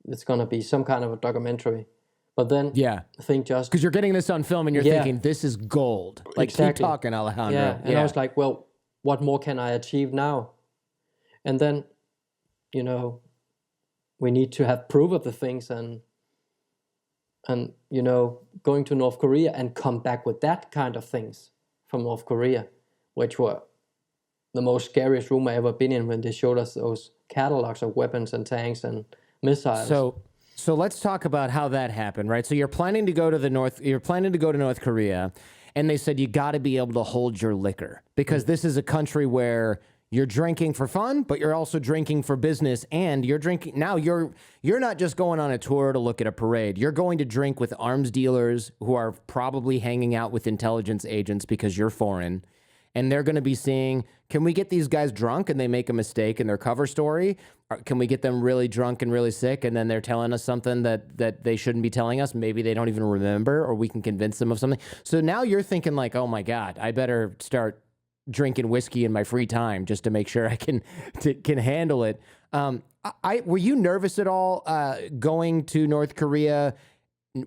it's going to be some kind of a documentary. But then I think just... Because you're getting this on film and you're thinking, this is gold. Like, keep talking, Alejandro. Yeah, and I was like, well, what more can I achieve now? And then, we we need to have proof of the things, and going to North Korea and come back with that kind of things from North Korea, which were the most scariest room I ever been in when they showed us those catalogs of weapons and tanks and missiles. So let's talk about how that happened, right? So you're planning to go to North Korea, and they said you got to be able to hold your liquor because this is a country where you're drinking for fun, but you're also drinking for business, and you're drinking now. You're not just going on a tour to look at a parade. You're going to drink with arms dealers who are probably hanging out with intelligence agents because you're foreign. And they're going to be seeing, can we get these guys drunk and they make a mistake in their cover story? Or can we get them really drunk and really sick and then they're telling us something that they shouldn't be telling us? Maybe they don't even remember, or we can convince them of something. So now you're thinking like, oh my God, I better start drinking whiskey in my free time just to make sure I can handle it. Were you nervous at all going to North Korea?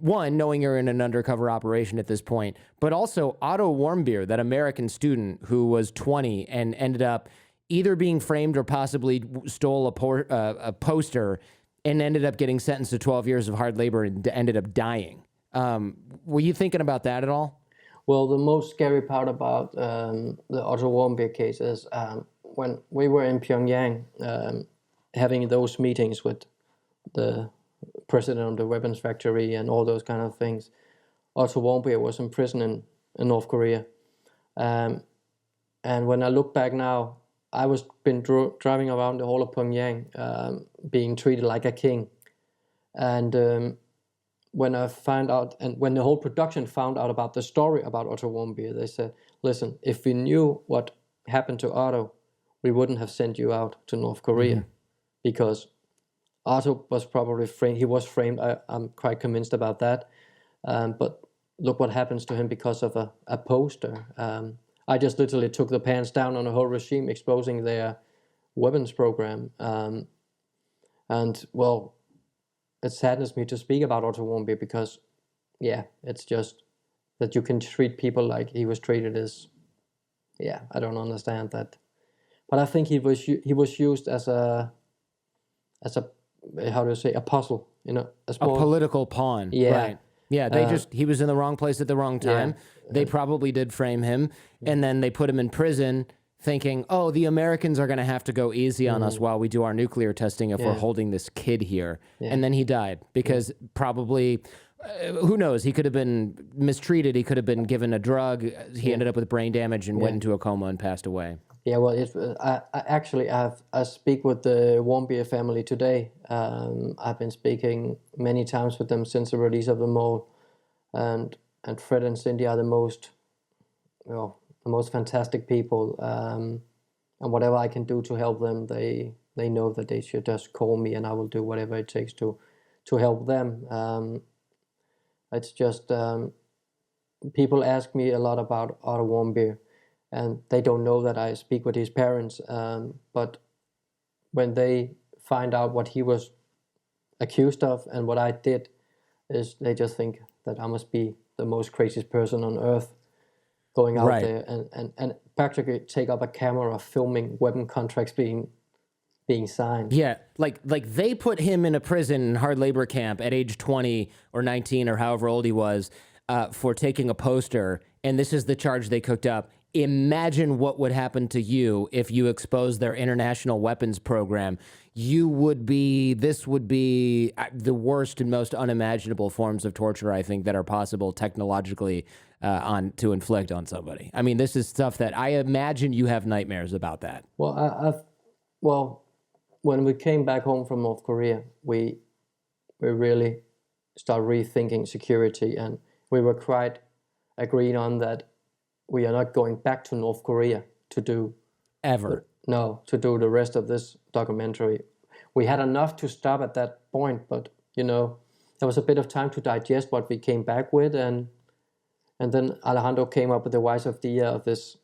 One, knowing you're in an undercover operation at this point, but also Otto Warmbier, that American student who was 20 and ended up either being framed or possibly stole a poster and ended up getting sentenced to 12 years of hard labor and ended up dying. Were you thinking about that at all? Well, the most scary part about the Otto Warmbier case is when we were in Pyongyang having those meetings with the president of the weapons factory and all those kind of things. Otto Warmbier was in prison in North Korea. And when I look back now, I was been driving around the whole of Pyongyang, being treated like a king. And when I found out, and when the whole production found out about the story about Otto Warmbier, they said, listen, if we knew what happened to Otto, we wouldn't have sent you out to North Korea, because Otto was probably framed. He was framed. I'm quite convinced about that. But look what happens to him because of a poster. I just literally took the pants down on a whole regime, exposing their weapons program. And well, it saddens me to speak about Otto Warmbier because, yeah, it's just that you can treat people like he was treated as, yeah, I don't understand that. But I think he was used as a how do you say, a puzzle, a political pawn. Yeah. Right. Yeah, he was in the wrong place at the wrong time. Yeah. They probably did frame him, and then they put him in prison thinking, oh, the Americans are going to have to go easy on us while we do our nuclear testing if we're holding this kid here. Yeah. And then he died because probably, who knows, he could have been mistreated, he could have been given a drug, he ended up with brain damage and went into a coma and passed away. Yeah, well, I speak with the Warmbier family today. I've been speaking many times with them since the release of the mole, and Fred and Cindy are the most fantastic people. And whatever I can do to help them, they know that they should just call me, and I will do whatever it takes to help them. It's just people ask me a lot about Otto Warmbier. And they don't know that I speak with his parents. But when they find out what he was accused of and what I did, is they just think that I must be the most craziest person on earth, going out there and practically take up a camera filming weapon contracts being signed. Yeah, like they put him in a prison hard labor camp at age 20 or 19 or however old he was for taking a poster, and this is the charge they cooked up. Imagine what would happen to you if you exposed their international weapons program. This would be the worst and most unimaginable forms of torture, I think, that are possible technologically to inflict on somebody. I mean, this is stuff that I imagine you have nightmares about that. Well, when we came back home from North Korea, we really started rethinking security, and we were quite agreed on that we are not going back to North Korea to do the rest of this documentary. We had enough to stop at that point, but there was a bit of time to digest what we came back with, and then Alejandro came up with the wise idea of this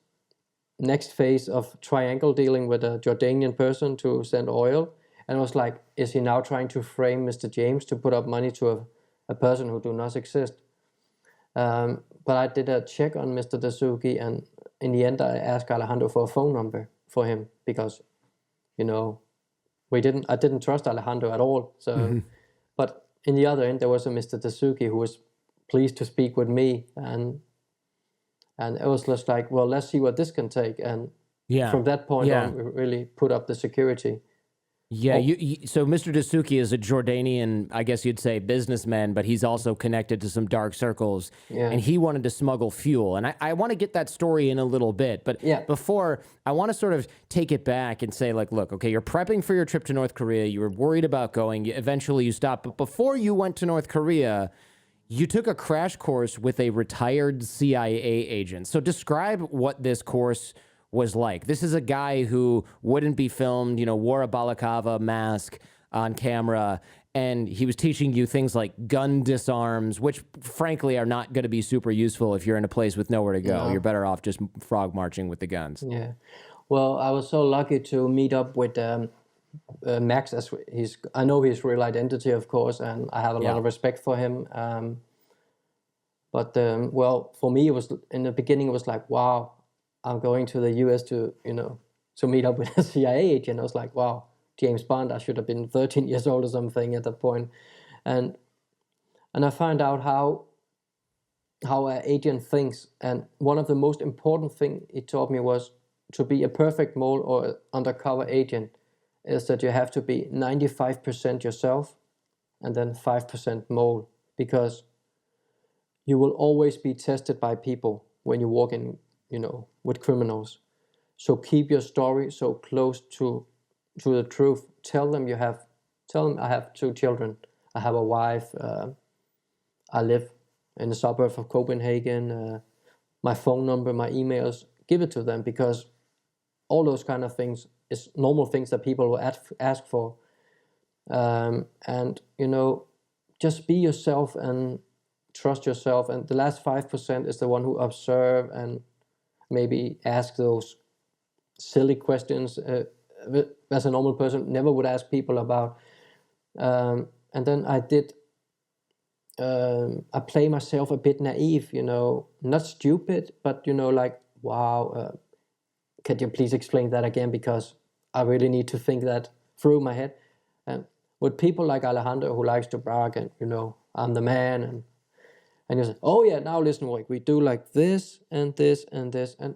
next phase of triangle dealing with a Jordanian person to send oil, and I was like, is he now trying to frame Mr. James to put up money to a person who do not exist? But I did a check on Mr. Dasuki, and in the end I asked Alejandro for a phone number for him because, we I didn't trust Alejandro at all. So, but in the other end, there was a Mr. Dasuki who was pleased to speak with me, and it was just like, well, let's see what this can take. And from that point on, we really put up the security. Yeah, so Mr. Dasuki is a Jordanian, I guess you'd say, businessman, but he's also connected to some dark circles, and he wanted to smuggle fuel. And I want to get that story in a little bit, but before, I want to sort of take it back and say, like, look, okay, you're prepping for your trip to North Korea, you were worried about going, eventually you stopped, but before you went to North Korea, you took a crash course with a retired CIA agent. So describe what this course was like. This is a guy who wouldn't be filmed, you know, wore a balaclava mask on camera, and he was teaching you things like gun disarms, which frankly are not going to be super useful if you're in a place with nowhere to go. No. You're better off just frog marching with the guns. Yeah. Well, I was so lucky to meet up with Max. As I know his real identity, of course, and I have a lot of respect for him. But well, for me, it was in the beginning. It was like, wow, I'm going to the US to meet up with a CIA agent. I was like, wow, James Bond. I should have been 13 years old or something at that point. And I found out how an agent thinks. And one of the most important things he taught me was to be a perfect mole or undercover agent is that you have to be 95% yourself and then 5% mole, because you will always be tested by people when you walk in, with criminals. So keep your story so close to the truth. Tell them I have 2 children. I have a wife. I live in the suburb of Copenhagen. My phone number, my emails, give it to them, because all those kind of things is normal things that people will ask for. And, just be yourself and trust yourself. And the last 5% is the one who observe and maybe ask those silly questions as a normal person never would ask people about. And then I play myself a bit naive, not stupid, but like, wow, can you please explain that again, because I really need to think that through my head. And with people like Alejandro, who likes to brag and I'm the man, and you say, oh yeah, now listen, we do like this and this and this, and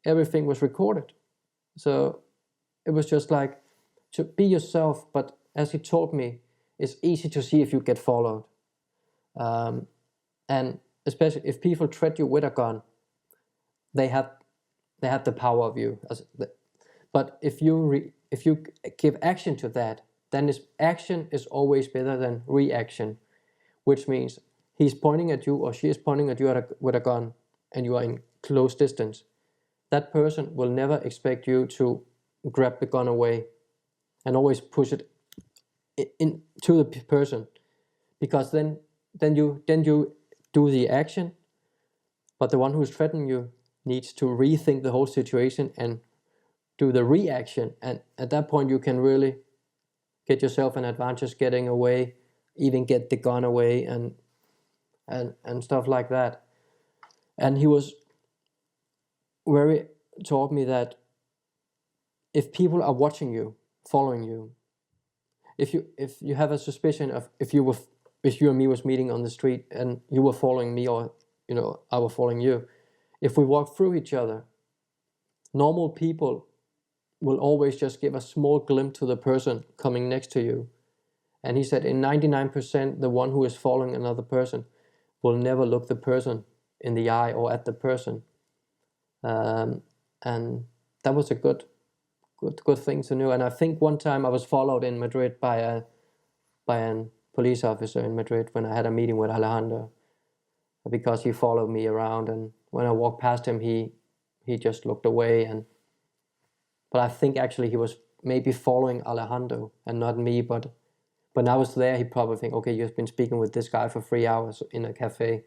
everything was recorded. So it was just like, to be yourself, but as he told me, it's easy to see if you get followed. And especially if people threat you with a gun, they have the power of you. But if you give action to that, then action is always better than reaction, which means he's pointing at you or she is pointing at you with a gun and you are in close distance. That person will never expect you to grab the gun away and always push it into the person, because then you do the action, but the one who's threatening you needs to rethink the whole situation and do the reaction. And at that point you can really get yourself an advantage getting away, even get the gun away and stuff like that. And he was taught me that if people are watching you, following you, if you have a suspicion of if you and me was meeting on the street and you were following me, or I were following you, if we walk through each other, normal people will always just give a small glimpse to the person coming next to you. And he said in 99%, the one who is following another person will never look the person in the eye or at the person. And that was a good thing to know. And I think one time I was followed in Madrid by a police officer in Madrid when I had a meeting with Alejandro, because he followed me around, and when I walked past him, he just looked away. But I think actually he was maybe following Alejandro and not me. But when I was there, he probably think, okay, you've been speaking with this guy for 3 hours in a cafe.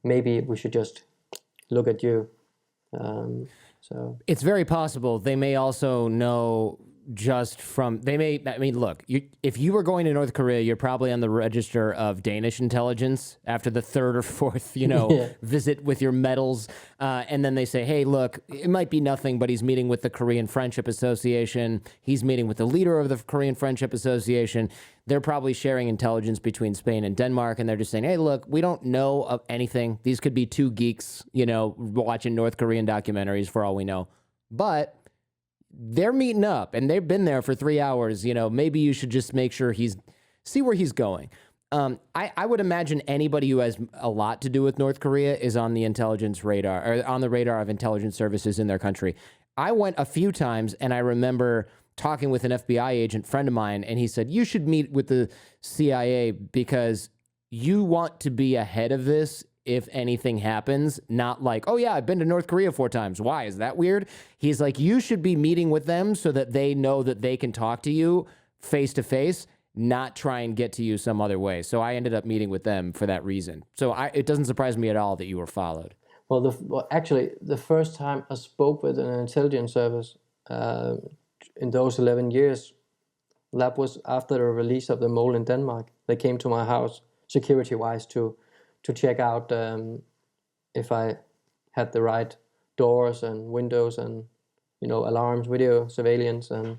Maybe we should just look at you. So it's very possible they may also know just from look, if you were going to North Korea, you're probably on the register of Danish intelligence after the third or fourth, visit with your medals. And then they say, hey, look, it might be nothing, but he's meeting with the Korean Friendship Association. He's meeting with the leader of the Korean Friendship Association. They're probably sharing intelligence between Spain and Denmark. And they're just saying, hey, look, we don't know of anything. These could be two geeks, watching North Korean documentaries for all we know. But they're meeting up and they've been there for 3 hours. Maybe you should just make sure see where he's going. I would imagine anybody who has a lot to do with North Korea is on the intelligence radar, or on the radar of intelligence services in their country. I went a few times and I remember talking with an FBI agent friend of mine, and he said, you should meet with the CIA because you want to be ahead of this if anything happens, not like, oh yeah, I've been to North Korea 4 times. Why? Is that weird? He's like, you should be meeting with them so that they know that they can talk to you face to face, not try and get to you some other way. So I ended up meeting with them for that reason. So it doesn't surprise me at all that you were followed. Well, actually, the first time I spoke with an intelligence service in those 11 years, that was after the release of the mole in Denmark. They came to my house, security-wise, to check out if I had the right doors and windows and alarms, video surveillance and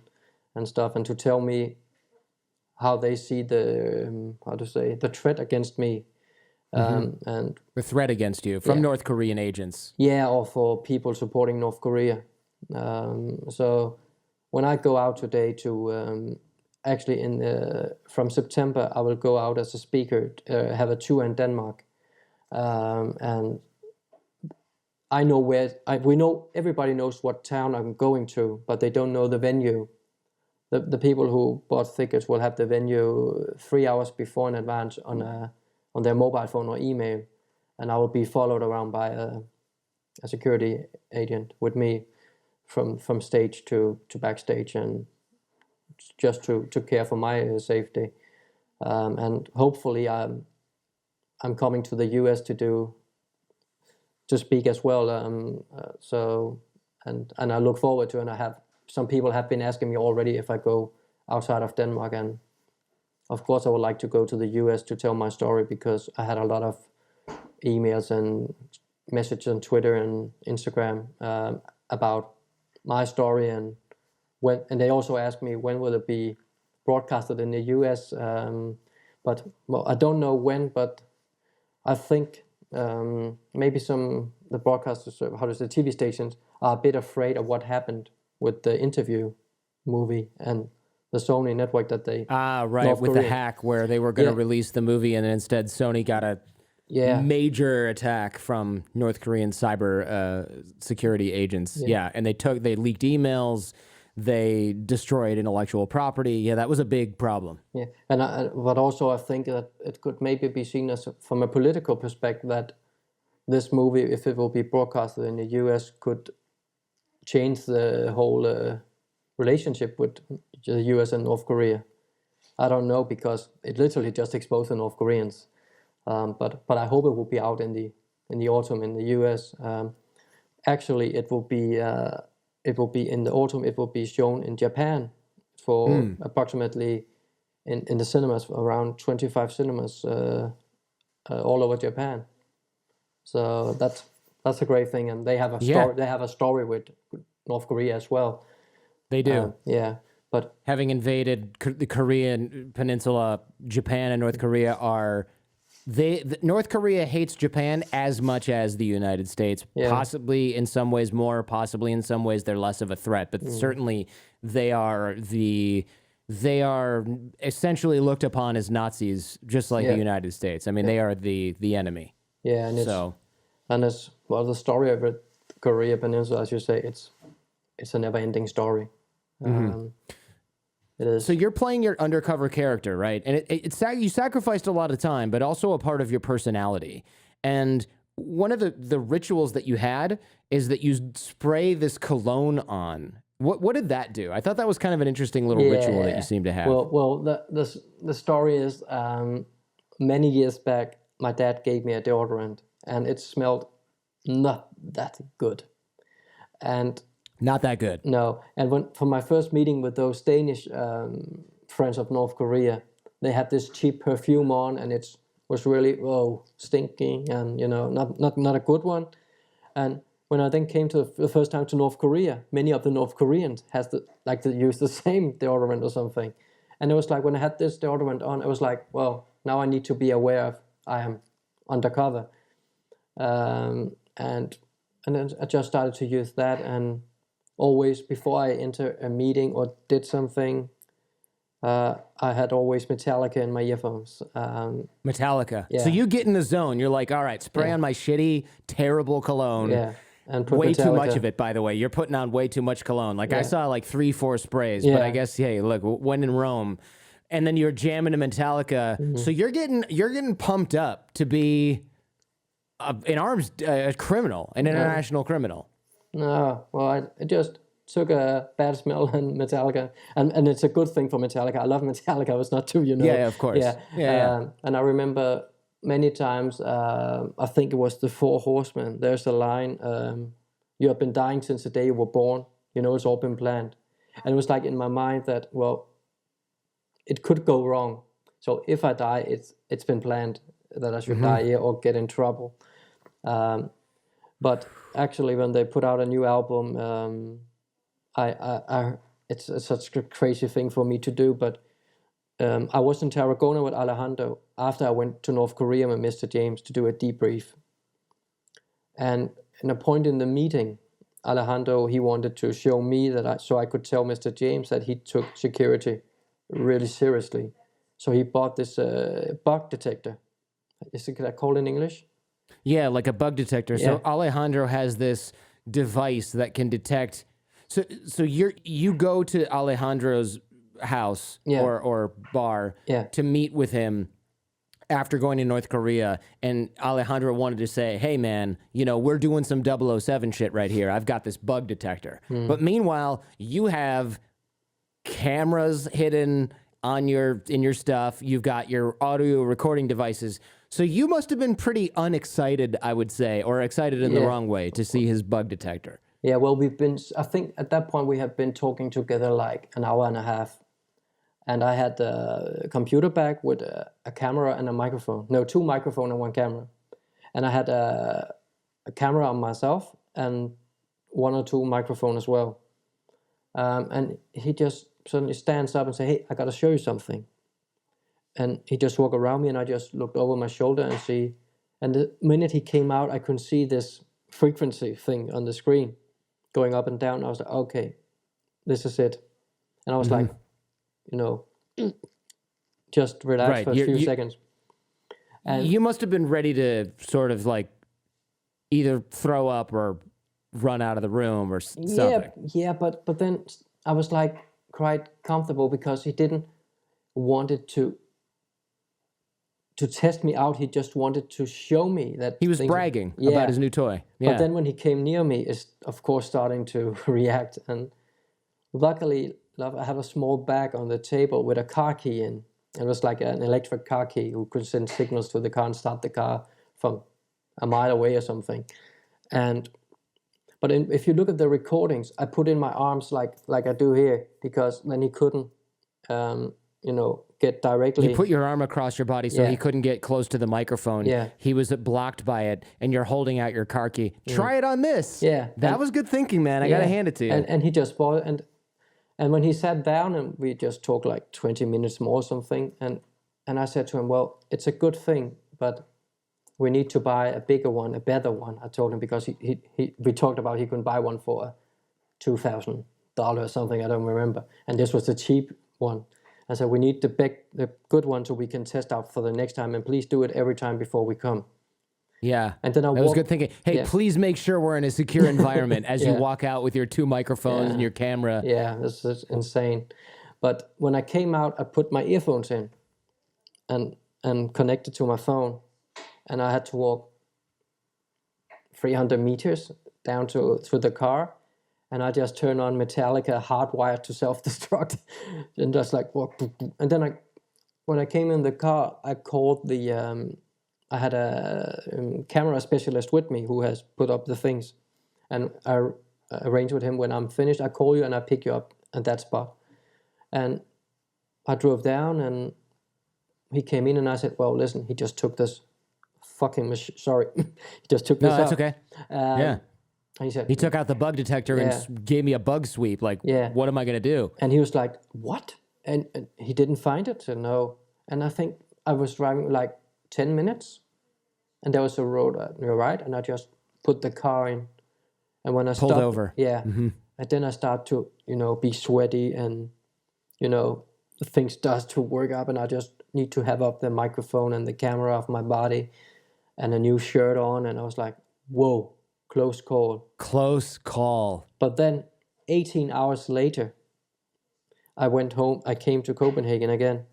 stuff, and to tell me how they see the the threat against me, and The threat against you from North Korean agents. Yeah, or for people supporting North Korea. So when I go out today to actually from September I will go out as a speaker, have a tour in Denmark. And I know everybody knows what town I'm going to, but they don't know the venue. The people who bought tickets will have the venue 3 hours before in advance on their mobile phone or email, and I will be followed around by a security agent with me from stage to backstage, and just to care for my safety. And hopefully I'm coming to the US to speak as well. So I look forward to it. And I have some people have been asking me already if I go outside of Denmark, and of course I would like to go to the US to tell my story, because I had a lot of emails and messages on Twitter and Instagram about my story, and they also asked me when will it be broadcasted in the US. But I don't know when, but I think maybe the broadcasters, the TV stations, are a bit afraid of what happened with the interview movie and the Sony network that they... right, with the hack where they were going to release the movie, and instead Sony got a major attack from North Korean cyber security agents. Yeah, and they leaked emails, they destroyed intellectual property. Yeah, that was a big problem. Yeah, but also I think that it could maybe be seen as, from a political perspective, that this movie, if it will be broadcasted in the US, could change the whole relationship with the US and North Korea. I don't know, because it literally just exposed the North Koreans. But I hope it will be out in the autumn in the US. Actually, it will be in the autumn. It will be shown in Japan for approximately in the cinemas, around 25 cinemas all over Japan. So that's a great thing, and they have a story. They have a story with North Korea as well. They do. But having invaded the Korean peninsula, Japan and North Korea are... North Korea hates Japan as much as the United States, possibly in some ways more, possibly in some ways they're less of a threat, but certainly they are essentially looked upon as Nazis, just like the United States. I mean, they are the enemy. Yeah, and it's the story of the Korea Peninsula, as you say, it's a never-ending story. It is. So you're playing your undercover character, right? And you sacrificed a lot of time, but also a part of your personality. And one of the rituals that you had is that you spray this cologne on. What did that do? I thought that was kind of an interesting little ritual that you seem to have. Well, the story is many years back, my dad gave me a deodorant, and it smelled not that good. And Not that good. No, and for my first meeting with those Danish friends of North Korea, they had this cheap perfume on, and it was really stinking, and not a good one. And when I then came to the first time to North Korea, many of the North Koreans to use the same deodorant or something, and it was like when I had this deodorant on, it was like, well, now I need to be aware of I am undercover, and then I just started to use that, and always before I enter a meeting or did something, I had always Metallica in my earphones. Metallica. Yeah. So you get in the zone. You're like, all right, spray on my shitty, terrible cologne. Yeah. And put way Metallica. too much of it, by the way. You're putting on way too much cologne. Like I saw like 3-4 sprays, but I guess, hey, look, when in Rome. And then you're jamming to Metallica. So you're getting pumped up to be a criminal, an international criminal. No, well, I just took a bad smell in Metallica, and it's a good thing for Metallica. I love Metallica. I was not too, Yeah, of course. Yeah. And I remember many times, I think it was the Four Horsemen. There's a line, you have been dying since the day you were born. It's all been planned. And it was like in my mind that, well, it could go wrong. So if I die, it's been planned that I should die here or get in trouble. But actually, when they put out a new album, it's such a crazy thing for me to do. But I was in Tarragona with Alejandro after I went to North Korea with Mr. James to do a debrief. And in a point in the meeting, Alejandro, he wanted to show me so I could tell Mr. James that he took security really seriously. So he bought this bug detector. Is it called in English? Yeah, like a bug detector. Yeah. So Alejandro has this device that can detect. So you go to Alejandro's house or bar to meet with him after going to North Korea, and Alejandro wanted to say, hey man, we're doing some 007 shit right here. I've got this bug detector. But meanwhile, you have cameras hidden in your stuff. You've got your audio recording devices. So you must have been pretty unexcited, I would say, or excited in the wrong way to see his bug detector. Yeah, well, I think at that point we had been talking together like an hour and a half. And I had a computer bag with a camera and a microphone. No, 2 microphones and 1 camera. And I had a camera on myself and 1 or 2 microphones as well. And he just suddenly stands up and says, hey, I got to show you something. And he just walked around me, and I just looked over my shoulder and see. And the minute he came out, I could see this frequency thing on the screen going up and down. I was like, okay, this is it. And I was like, just relax for a few seconds. And you must have been ready to sort of like either throw up or run out of the room or something. Yeah, but then I was like quite comfortable because he didn't wanted to test me out. He just wanted to show me that he was bragging about his new toy. Yeah. But then when he came near me, is of course starting to react. And luckily, I have a small bag on the table with a car key in. It was like an electric car key who could send signals to the car and start the car from a mile away or something. But if you look at the recordings, I put in my arms like I do here, because then he couldn't, get directly. You put your arm across your body so he couldn't get close to the microphone. Yeah. He was blocked by it, and you're holding out your car key. Try it on this. Yeah. That was good thinking, man. I got to hand it to you. And he just bought it. And when he sat down and we just talked like 20 minutes more or something, and I said to him, well, it's a good thing, but we need to buy a bigger one, a better one. I told him, because we talked about he couldn't buy one for $2,000 or something, I don't remember. And this was the cheap one. I said, we need the good one so we can test out for the next time, and please do it every time before we come. Yeah. And then that was good thinking. Hey, please make sure we're in a secure environment as you walk out with your 2 microphones and your camera. Yeah, this is insane. But when I came out, I put my earphones in and connected to my phone. And I had to walk 300 meters down to the car. And I just turned on Metallica, hardwired to self-destruct, and just like walk. And then when I came in the car, I called I had a camera specialist with me who has put up the things. And I arrange with him when I'm finished. I call you and I pick you up at that spot. And I drove down and he came in and I said, well, listen, he just took this fucking machine. Sorry. He just took this No, that's out. okay. Yeah. And he said, He took out the bug detector and gave me a bug sweep. Like, what am I going to do? And he was like, what? And he didn't find it? So no. And I think I was driving like 10 minutes and there was a road on your right and I just put the car in. And when I pulled stopped, over. and then I start to, be sweaty and, the thing starts to work up and I just need to have up the microphone and the camera of my body and a new shirt on. And I was like, whoa, close call. Close call. But then 18 hours later, I went home. I came to Copenhagen again.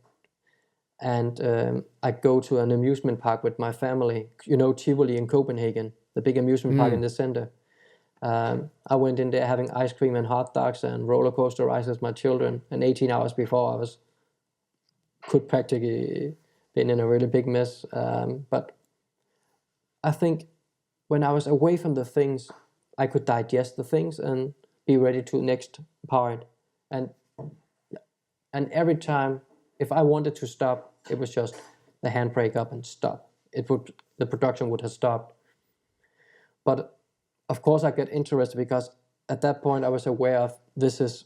And I go to an amusement park with my family. Tivoli in Copenhagen, the big amusement park in the center. I went in there having ice cream and hot dogs and roller coaster rides with my children. And 18 hours before, could practically been in a really big mess. But I think when I was away from the things, I could digest the things and be ready to next part. And every time, if I wanted to stop, it was just the handbrake up and stop. The production would have stopped. But of course, I get interested because at that point I was aware of this is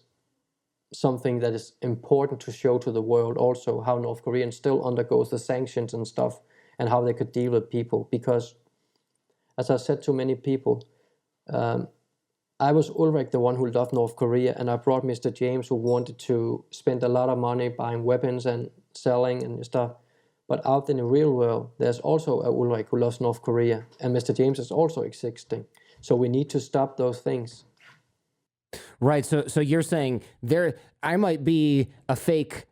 something that is important to show to the world also, how North Korea still undergoes the sanctions and stuff and how they could deal with people. Because as I said to many people, I was Ulrich, the one who loved North Korea, and I brought Mr. James who wanted to spend a lot of money buying weapons and selling and stuff. But out in the real world, there's also a Ulrich who loves North Korea, and Mr. James is also existing. So we need to stop those things. Right. So you're saying I might be a fake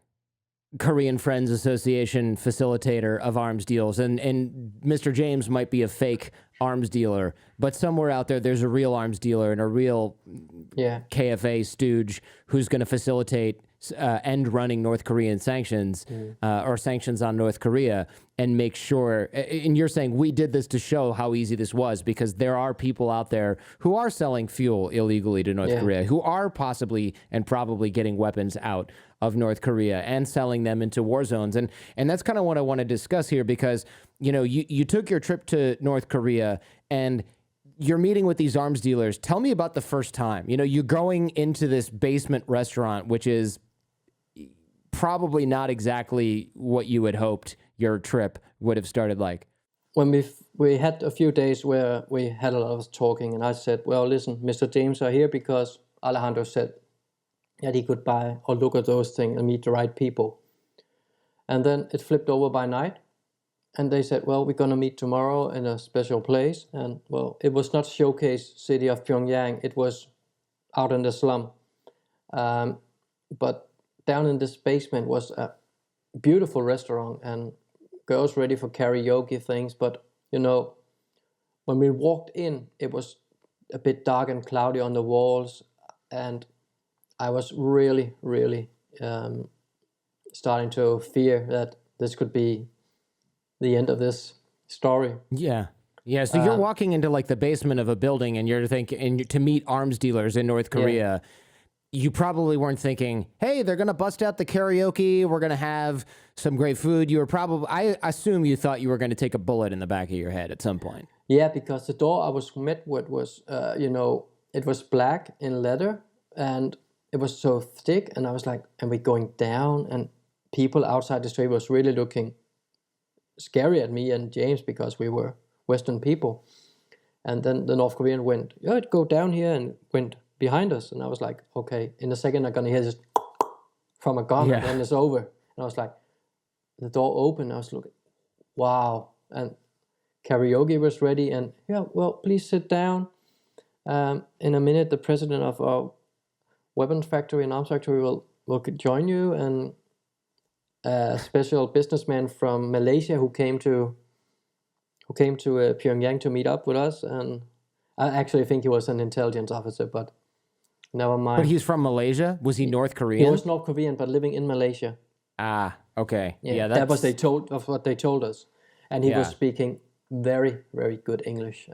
Korean Friends Association facilitator of arms deals, and Mr. James might be a fake arms dealer, but somewhere out there's a real arms dealer and a real KFA stooge who's going to facilitate end running North Korean sanctions or sanctions on North Korea and make sure, and you're saying we did this to show how easy this was because there are people out there who are selling fuel illegally to North Korea, who are possibly and probably getting weapons out of North Korea and selling them into war zones. And that's kind of what I want to discuss here because, you took your trip to North Korea and you're meeting with these arms dealers. Tell me about the first time. You're going into this basement restaurant, which is probably not exactly what you had hoped your trip would have started like. When we had a few days where we had a lot of talking, and I said, well, listen, Mr. James are here because Alejandro said that he could buy or look at those things and meet the right people. And then it flipped over by night, and they said, well, we're going to meet tomorrow in a special place. And, well, it was not Showcase City of Pyongyang. It was out in the slum. But down in this basement was a beautiful restaurant and girls ready for karaoke things. But, when we walked in, it was a bit dark and cloudy on the walls. And I was really, really starting to fear that this could be the end of this story. Yeah. So you're walking into like the basement of a building and you're thinking to meet arms dealers in North Korea. Yeah. You probably weren't thinking, hey, they're going to bust out the karaoke. We're going to have some great food. I assume you thought you were going to take a bullet in the back of your head at some point. Yeah, because the door I was met with was, it was black in leather and it was so thick. And I was like, and we're going down, and people outside the street was really looking scary at me and James because we were Western people. And then the North Korean went, go down here, and went behind us. And I was like, okay, in a second I'm going to hear this from a gun and then it's over. And I was like, the door opened, I was looking, wow. And karaoke was ready, and please sit down. In a minute, the president of our weapons factory and arms factory will join you, and a special businessman from Malaysia who came to Pyongyang to meet up with us. And I actually think he was an intelligence officer, but never mind. But he's from Malaysia? Was he North Korean? He was North Korean, but living in Malaysia. Ah, okay. Yeah, that was what they told us. And he was speaking very, very good English.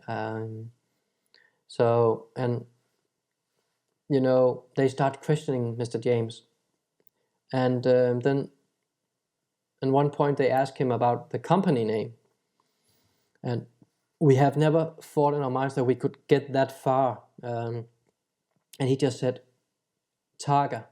they start questioning Mr. James. And then at one point they ask him about the company name. And we have never thought in our minds that we could get that far. And he just said, Targa.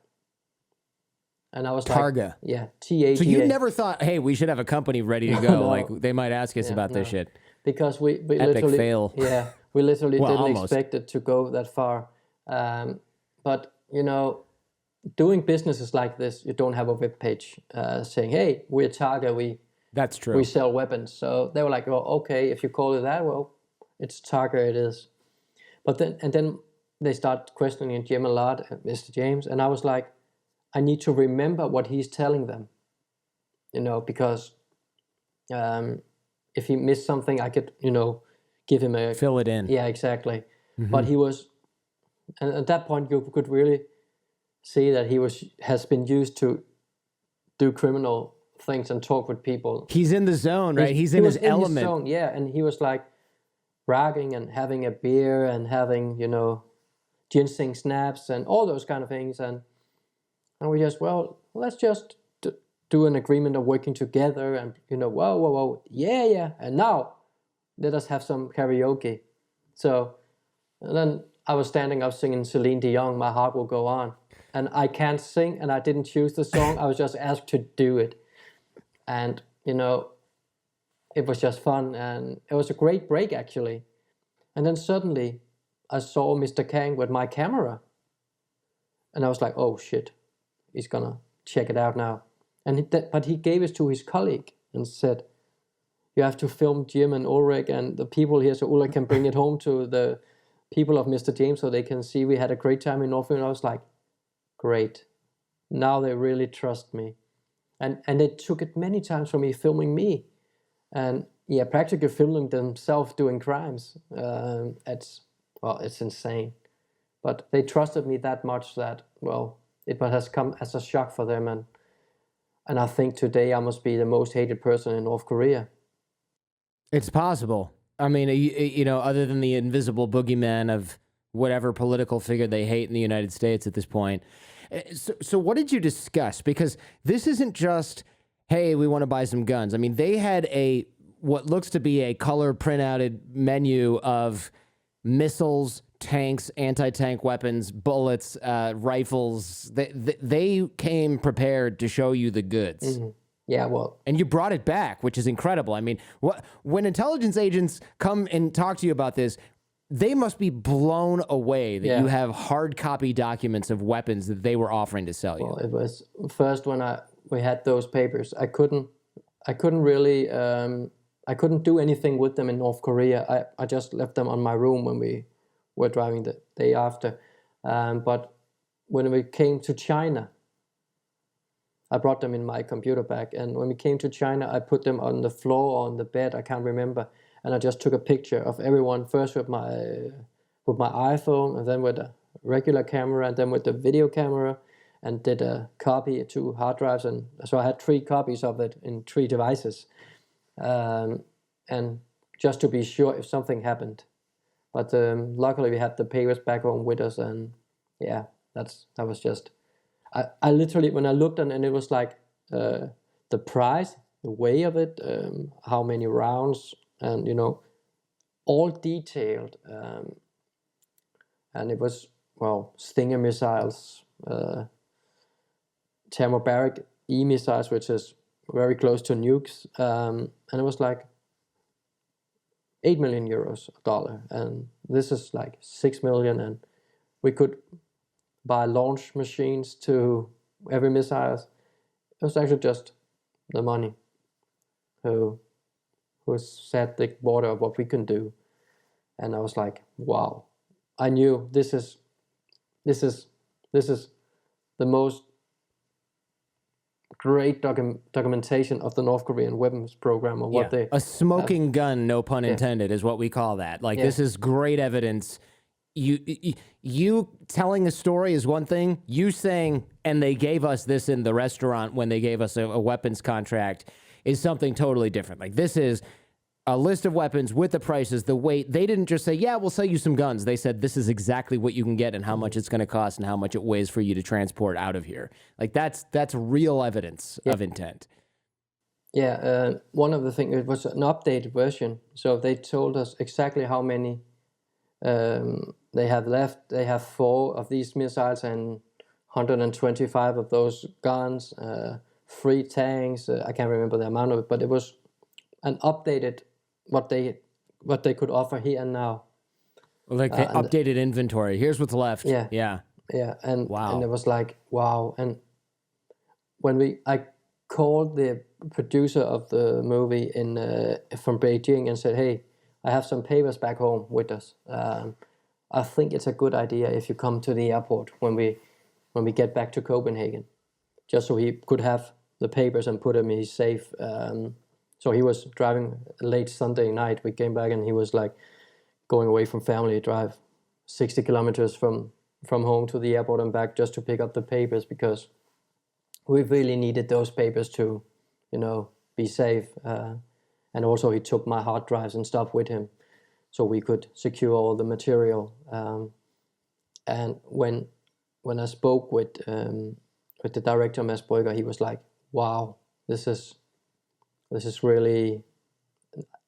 And I was Targa. like, yeah, T-A-G-A. So you never thought, hey, we should have a company ready to go. No. Like they might ask us about this shit. Because we Epic literally fail. Yeah, we literally Well, didn't almost. expect it to go that far. But doing businesses like this, you don't have a web page saying, hey, we're Targa, That's true. we sell weapons. So they were like, well, okay, if you call it that, well, it's Targa, it is. But then they start questioning Jim a lot, Mr. James, and I was like, I need to remember what he's telling them, because if he missed something, I could, give him a... Fill it in. Yeah, exactly. But he was... And at that point, you could really see that he has been used to do criminal things and talk with people. He's in the zone, right? He's in his element. His zone, yeah, and he was like bragging and having a beer and having, ginseng snaps and all those kind of things. And we just, well, let's just do an agreement of working together and, whoa, yeah. And now let us have some karaoke. So, and then I was standing up singing Celine Dion, My Heart Will Go On. And I can't sing, and I didn't choose the song. I was just asked to do it. And, it was just fun. And it was a great break, actually. And then suddenly, I saw Mr. Kang with my camera. And I was like, oh, shit. He's going to check it out now. But he gave it to his colleague and said, you have to film Jim and Ulrich and the people here so Ulrich can bring it home to the people of Mr. James so they can see we had a great time in North. And I was like, great. Now they really trust me. And they took it many times from me filming me. And yeah, practically filming themselves doing crimes. It's insane. But they trusted me that much that, well, it has come as a shock for them. And I think today I must be the most hated person in North Korea. It's possible. I mean, other than the invisible boogeyman of whatever political figure they hate in the United States at this point. So what did you discuss? Because this isn't just, hey, we want to buy some guns. I mean, they had what looks to be a color printout menu of missiles, tanks, anti-tank weapons, bullets, rifles. They came prepared to show you the goods. Mm-hmm. Yeah, well... And you brought it back, which is incredible. I mean, when intelligence agents come and talk to you about this, they must be blown away that you have hard copy documents of weapons that they were offering to sell you. Well, it was first when we had those papers. I couldn't really... I couldn't do anything with them in North Korea. I just left them on my room when we were driving the day after. But when we came to China, I brought them in my computer bag. And when we came to China, I put them on the floor or on the bed, I can't remember. And I just took a picture of everyone, first with my iPhone, and then with a regular camera, and then with the video camera, and did a copy to hard drives. And so I had 3 copies of it in 3 devices. And just to be sure if something happened. But luckily we had the papers back home with us, and yeah, that was just... I literally, when I looked and it was like the price, the weight of it, how many rounds, and all detailed. And it was, well, Stinger missiles, thermobaric E-missiles, which is very close to nukes. And it was like 8 million euros, $1. And this is like 6 million. And we could buy launch machines to every missile. It was actually just the money who set the border of what we can do. And I was like, wow. I knew this is the most great documentation of the North Korean weapons program, or what they... A smoking gun, no pun intended, is what we call that. Like, this is great evidence. You telling a story is one thing. You saying, and they gave us this in the restaurant when they gave us a weapons contract, is something totally different. Like, this is a list of weapons with the prices, the weight. They didn't just say, yeah, we'll sell you some guns. They said, this is exactly what you can get and how much it's going to cost and how much it weighs for you to transport out of here. Like that's real evidence of intent. Yeah, one of the things, it was an updated version. So they told us exactly how many they have left. They have 4 of these missiles and 125 of those guns, 3 tanks. I can't remember the amount of it, but it was an updated what they could offer here and now. Like the updated inventory. Here's what's left. Yeah. Yeah. Yeah. And wow. And it was like, wow. And when I called the producer of the movie from Beijing and said, hey, I have some papers back home with us. I think it's a good idea if you come to the airport when we get back to Copenhagen, just so he could have the papers and put them in his safe. So he was driving late Sunday night. We came back and he was like going away from family, drive 60 kilometers from home to the airport and back just to pick up the papers, because we really needed those papers to, be safe. And also he took my hard drives and stuff with him so we could secure all the material. And when I spoke with the director, Mads Brygger, he was like, wow, this is really,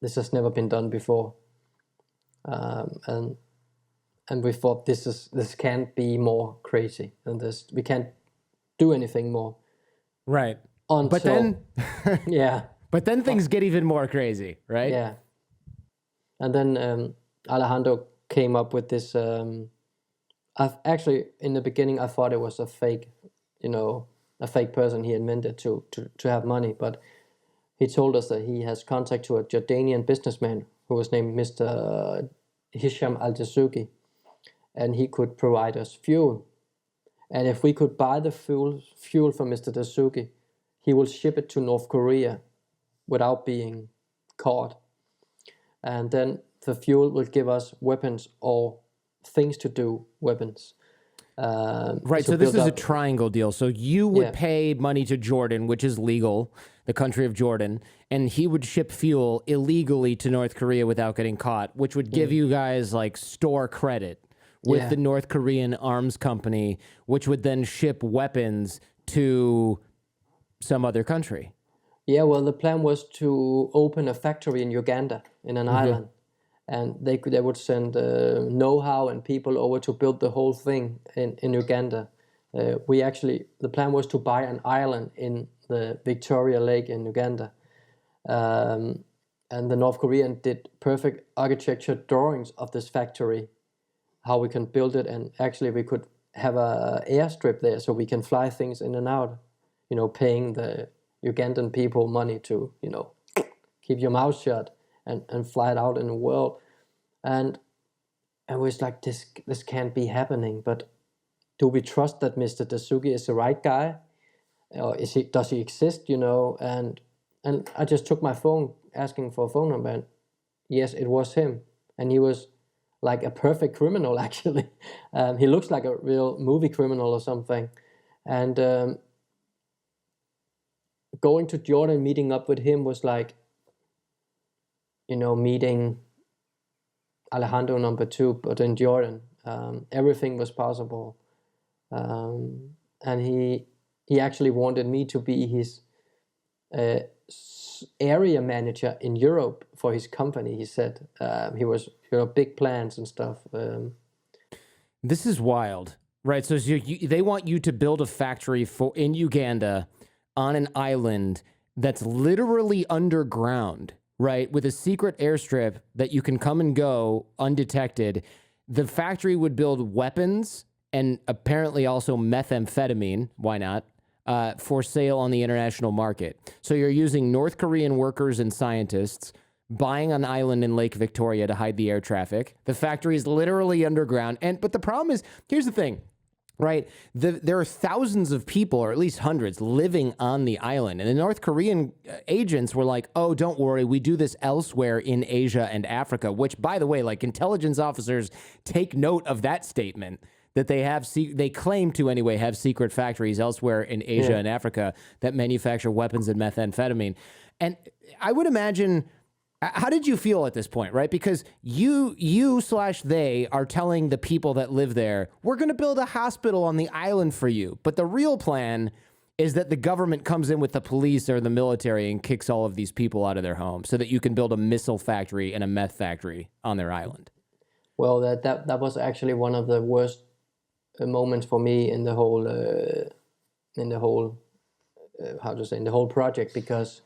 this has never been done before. And we thought this can't be more crazy than this. We can't do anything more. Right. Until, but then, yeah. But then things get even more crazy, right? Yeah. And then Alejandro came up with this. Actually, in the beginning, I thought it was a fake person he invented to have money. But he told us that he has contact to a Jordanian businessman who was named Mr. Hisham Al-Dasuki, and he could provide us fuel. And if we could buy the fuel from Mr. Dasuki, he will ship it to North Korea without being caught. And then the fuel will give us weapons or things to do weapons. Right, so this is a triangle deal. So you would pay money to Jordan, which is legal, the country of Jordan, and he would ship fuel illegally to North Korea without getting caught, which would give you guys like store credit with the North Korean arms company, which would then ship weapons to some other country. Yeah, well, the plan was to open a factory in Uganda, in an island. And they would send know-how and people over to build the whole thing in Uganda. The plan was to buy an island in the Victoria Lake in Uganda. And the North Korean did perfect architecture drawings of this factory, how we can build it. And actually we could have a airstrip there so we can fly things in and out, paying the Ugandan people money to, keep your mouth shut. And fly it out in the world, and I was like, this can't be happening. But do we trust that Mr. Dasuki is the right guy, or does he exist? And I just took my phone, asking for a phone number, and yes, it was him, and he was like a perfect criminal. Actually, he looks like a real movie criminal or something, and going to Jordan, meeting up with him was like, meeting Alejandro number 2, but in Jordan. Everything was possible. And he actually wanted me to be his area manager in Europe for his company, he said. He was, big plans and stuff. This is wild, right? So they want you to build a factory in Uganda on an island that's literally underground, right, with a secret airstrip that you can come and go undetected. The factory would build weapons and apparently also methamphetamine, why not, for sale on the international market. So you're using North Korean workers and scientists buying an island in Lake Victoria to hide the air traffic. The factory is literally underground. But the problem is, here's the thing. Right. There are thousands of people, or at least hundreds, living on the island. And the North Korean agents were like, oh, don't worry, we do this elsewhere in Asia and Africa, which, by the way, like intelligence officers take note of that statement, that they claim to anyway have secret factories elsewhere in Asia and Africa that manufacture weapons and methamphetamine. And I would imagine How did you feel at this point, right? Because you/they are telling the people that live there, we're going to build a hospital on the island for you. But the real plan is that the government comes in with the police or the military and kicks all of these people out of their homes so that you can build a missile factory and a meth factory on their island. Well, that was actually one of the worst moments for me in the whole in the whole project, because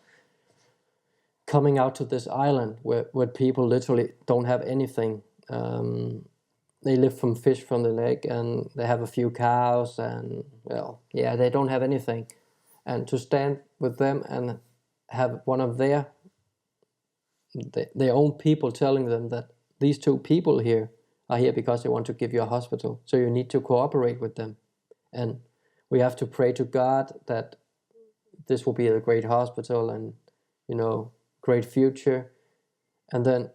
coming out to this island where people literally don't have anything. They live from fish from the lake, and they have a few cows, and well, yeah, they don't have anything. And to stand with them and have one of their own people telling them that these two people here are here because they want to give you a hospital, so you need to cooperate with them, and we have to pray to God that this will be a great hospital and, you know, great future. And then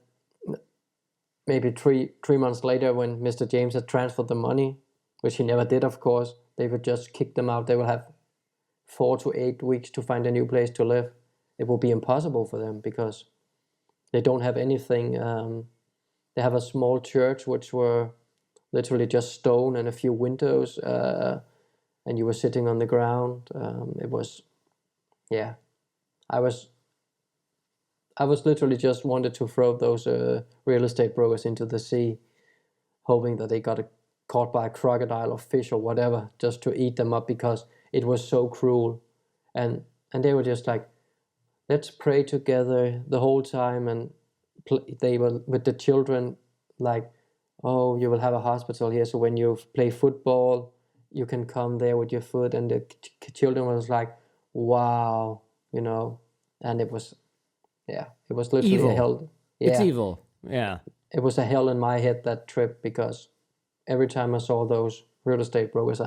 maybe three months later, when Mr. James had transferred the money, which he never did, of course, they would just kick them out. They will have 4 to 8 weeks to find a new place to live. It will be impossible for them because they don't have anything. They have a small church which were literally just stone and a few windows, and you were sitting on the ground. It was, yeah, I was literally just wanted to throw those real estate brokers into the sea, hoping that they got caught by a crocodile or fish or whatever, just to eat them up, because it was so cruel. And they were just like, let's pray together the whole time. And they were with the children like, oh, you will have a hospital here, so when you play football, you can come there with your foot. And the children was like, wow, you know. And it was, yeah, it was literally evil. a hell. Yeah. It's evil. Yeah. It was a hell in my head, that trip, because every time I saw those real estate brokers,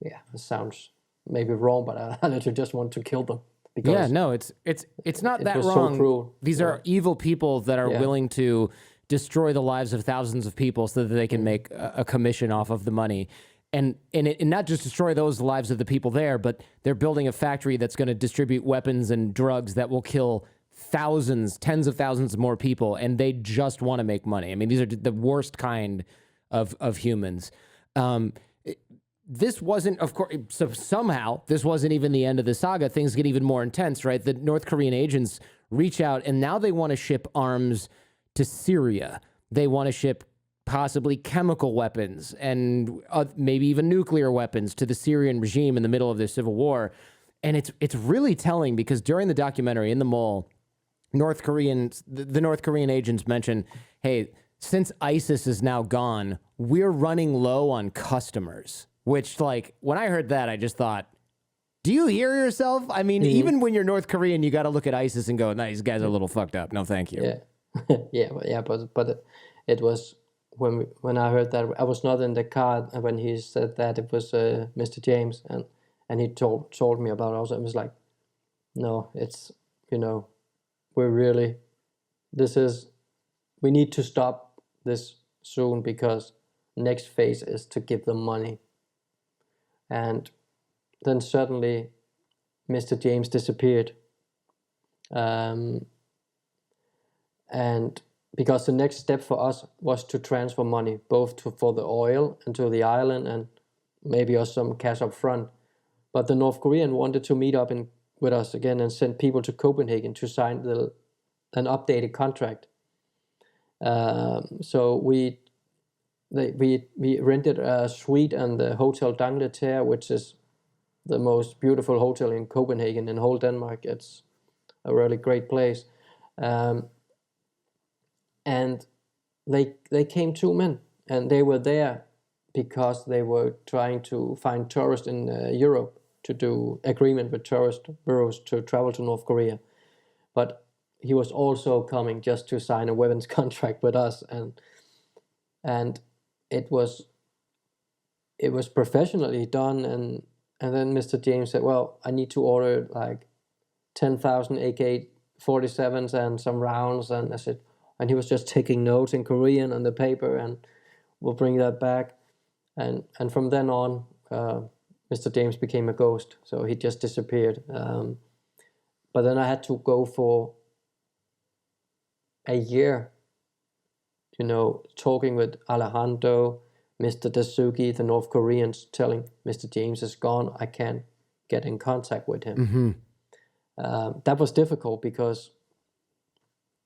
it sounds maybe wrong, but I literally just want to kill them. Because yeah, no, it's not that wrong. So cruel. These are evil people that are willing to destroy the lives of thousands of people so that they can make a commission off of the money. And not just destroy those lives of the people there, but they're building a factory that's going to distribute weapons and drugs that will kill thousands, tens of thousands more people, and they just want to make money. I mean, these are the worst kind of humans. This wasn't, of course, so somehow this wasn't even the end of the saga. Things get even more intense, right? The North Korean agents reach out, and now they want to ship arms to Syria. They want to ship possibly chemical weapons and maybe even nuclear weapons to the Syrian regime in the middle of their civil war. And it's really telling, because during the documentary in the mall, the North Korean agents mention, hey, since ISIS is now gone, we're running low on customers. Which, like, when I heard that, I just thought, do you hear yourself? I mean, even when you're North Korean, you got to look at ISIS and go, no, these guys are a little fucked up. No, thank you. Yeah. But it was, when I heard that, I was not in the car when he said that. It was Mr. James, and he told me about it. Also, it was like, no, it's, you know, we need to stop this soon, because next phase is to give them money. And then suddenly Mr. James disappeared. And because the next step for us was to transfer money, both for the oil and to the island, and maybe also some cash up front. But the North Korean wanted to meet up with us again and send people to Copenhagen to sign an updated contract. So we rented a suite in the Hotel d'Angleterre, which is the most beautiful hotel in Copenhagen, in whole Denmark. It's a really great place. And they came 2 men, and they were there because they were trying to find tourists in Europe to do agreement with tourist bureaus to travel to North Korea. But he was also coming just to sign a weapons contract with us, and it was professionally done. And then Mr. James said, well, I need to order like 10,000 AK-47s and some rounds. And I said, and he was just taking notes in Korean on the paper, and we'll bring that back. And from then on, Mr. James became a ghost. So he just disappeared. But then I had to go for a year, talking with Alejandro, Mr. Dasuki, the North Koreans, telling Mr. James is gone. I can't get in contact with him. That was difficult because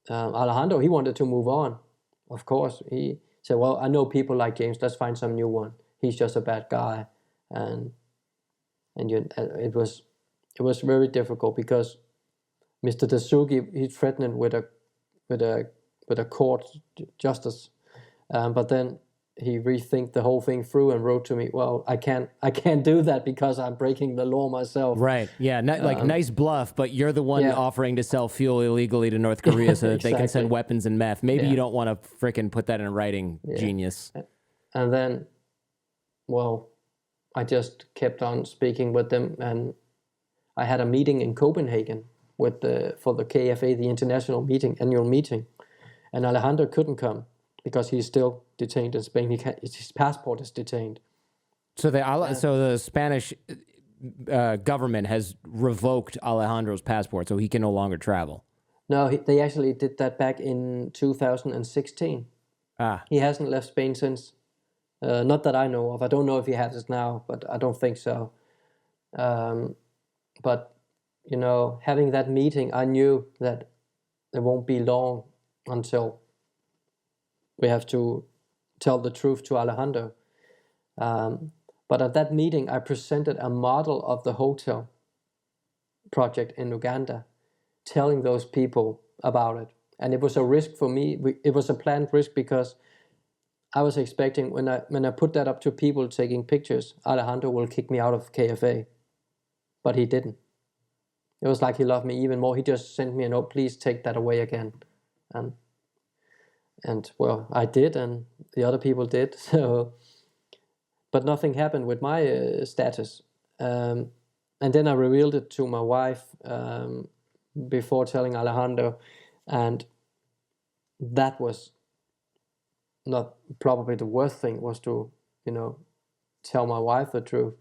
Alejandro, he wanted to move on. Of course, he said, well, I know people like James. Let's find some new one. He's just a bad guy. And it was very difficult because Mr. Dasuki, he threatened with a court justice, but then he rethinked the whole thing through and wrote to me, well, I can't do that because I'm breaking the law myself. Right. Yeah. Nice bluff, but you're the one offering to sell fuel illegally to North Korea so that Exactly. they can send weapons and meth. Maybe you don't want to frickin' put that in writing, genius. And then, well, I just kept on speaking with them, and I had a meeting in Copenhagen for the KFA, the international annual meeting, and Alejandro couldn't come because he's still detained in Spain. His passport is detained. So the Spanish government has revoked Alejandro's passport, so he can no longer travel. No, they actually did that back in 2016. He hasn't left Spain since. Not that I know of. I don't know if he has it now, but I don't think so. But, having that meeting, I knew that it won't be long until we have to tell the truth to Alejandro. But at that meeting, I presented a model of the hotel project in Uganda, telling those people about it. And it was a risk for me. It was a planned risk because I was expecting when I put that up to people taking pictures, Alejandro will kick me out of KFA. But he didn't. It was like he loved me even more. He just sent me a note, please take that away again. And well, I did, and the other people did. So, but nothing happened with my status. And then I revealed it to my wife before telling Alejandro, and that was not probably the worst thing, was to tell my wife the truth.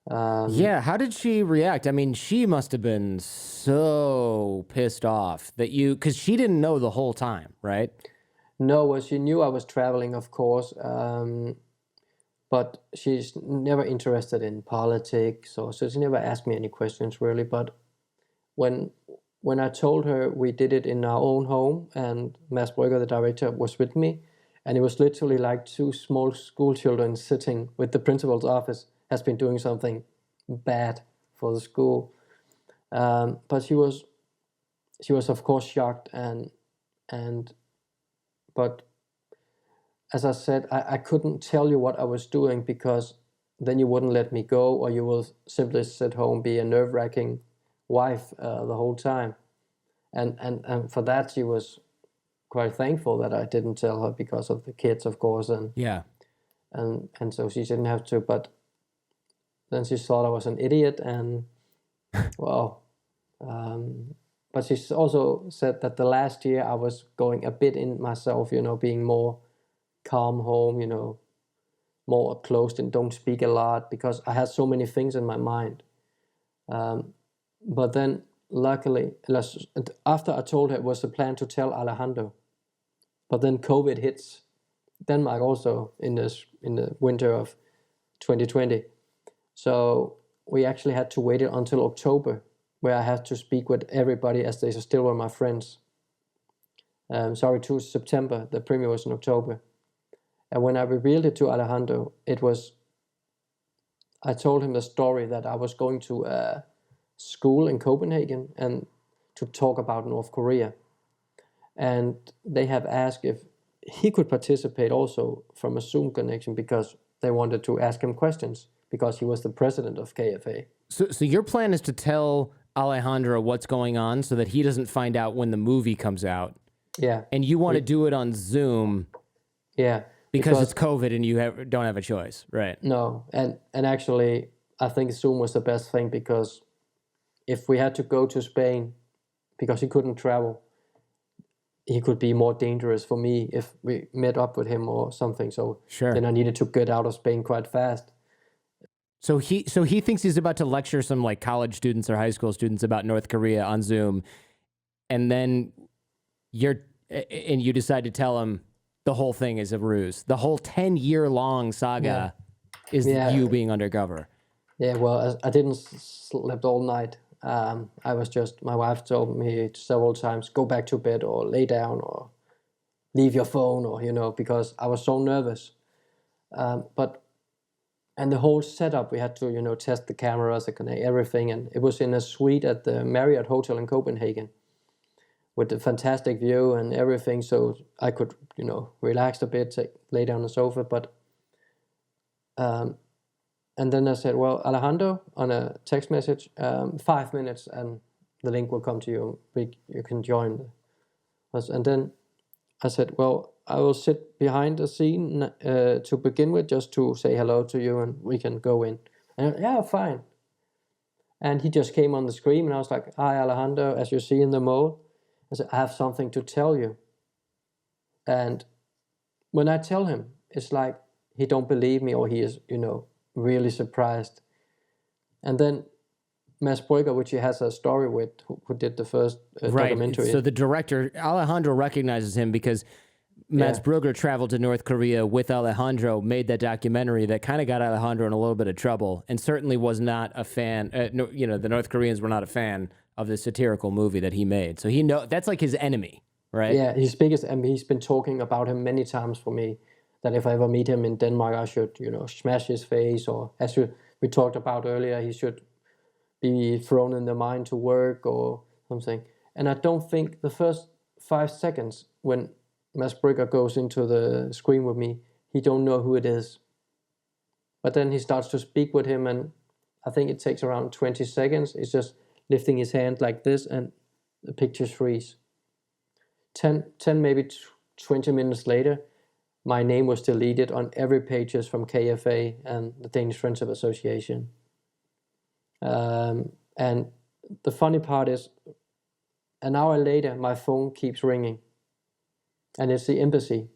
How did she react? I mean, she must have been so pissed off that because she didn't know the whole time, right? No, well, she knew I was traveling, of course, but she's never interested in politics, so she never asked me any questions really. But when I told her we did it in our own home, and Mads Brygger, the director, was with me, and it was literally like two small school children sitting with the principal's office, has been doing something bad for the school. But she was of course shocked, but as I said, I couldn't tell you what I was doing because then you wouldn't let me go, or you will simply sit home, be a nerve-wracking wife the whole time. And for that, she was quite thankful that I didn't tell her because of the kids, of course. And so she didn't have to, but then she thought I was an idiot, and well, but she also said that the last year I was going a bit in myself, being more calm home, more closed and don't speak a lot because I had so many things in my mind. But then luckily, after I told her it was a plan to tell Alejandro, but then COVID hits Denmark also in the winter of 2020. So we actually had to wait until October, where I had to speak with everybody as they still were my friends. To September, the premiere was in October. And when I revealed it to Alejandro, I told him the story that I was going to a school in Copenhagen and to talk about North Korea. And they have asked if he could participate also from a Zoom connection because they wanted to ask him questions because he was the president of KFA. So your plan is to tell Alejandro what's going on so that he doesn't find out when the movie comes out. Yeah. And you want to do it on Zoom. Yeah. Because it's COVID and you don't have a choice, right? No. And actually, I think Zoom was the best thing because if we had to go to Spain, because he couldn't travel, he could be more dangerous for me if we met up with him or something. So then I needed to get out of Spain quite fast. So he thinks he's about to lecture some like college students or high school students about North Korea on Zoom, and then and you decide to tell him the whole thing is a ruse. The whole 10-year-long saga is you being undercover. Yeah, well, I didn't sleep all night. I was just, my wife told me several times, go back to bed or lay down or leave your phone or, because I was so nervous. And the whole setup, we had to, test the cameras, everything. And it was in a suite at the Marriott Hotel in Copenhagen with a fantastic view and everything. So I could, relax a bit, lay down on the sofa. And then I said, well, Alejandro, on a text message, 5 minutes and the link will come to you. You can join. And then I said, well, I will sit behind the scene to begin with, just to say hello to you and we can go in. And yeah, fine. And he just came on the screen and I was like, hi, Alejandro, as you see in the mode. I said, I have something to tell you. And when I tell him, it's like he don't believe me or he is, really surprised. And then Mads Brügger, which he has a story with, who did the first documentary. So the director, Alejandro, recognizes him because Mads Brügger traveled to North Korea with Alejandro, made that documentary that kind of got Alejandro in a little bit of trouble, and certainly was not a fan. The North Koreans were not a fan of the satirical movie that he made. So that's like his enemy, right? Yeah, his biggest enemy. He's been talking about him many times for me, that if I ever meet him in Denmark, I should, smash his face, or as we talked about earlier, he should be thrown in the mine to work or something. And I don't think the first 5 seconds when Mads Brügger goes into the screen with me, he don't know who it is. But then he starts to speak with him, and I think it takes around 20 seconds. It's just lifting his hand like this, and the pictures freeze. 10 maybe 20 minutes later, my name was deleted on every pages from KFA and the Danish Friendship Association. And the funny part is, an hour later, my phone keeps ringing. And it's the embassy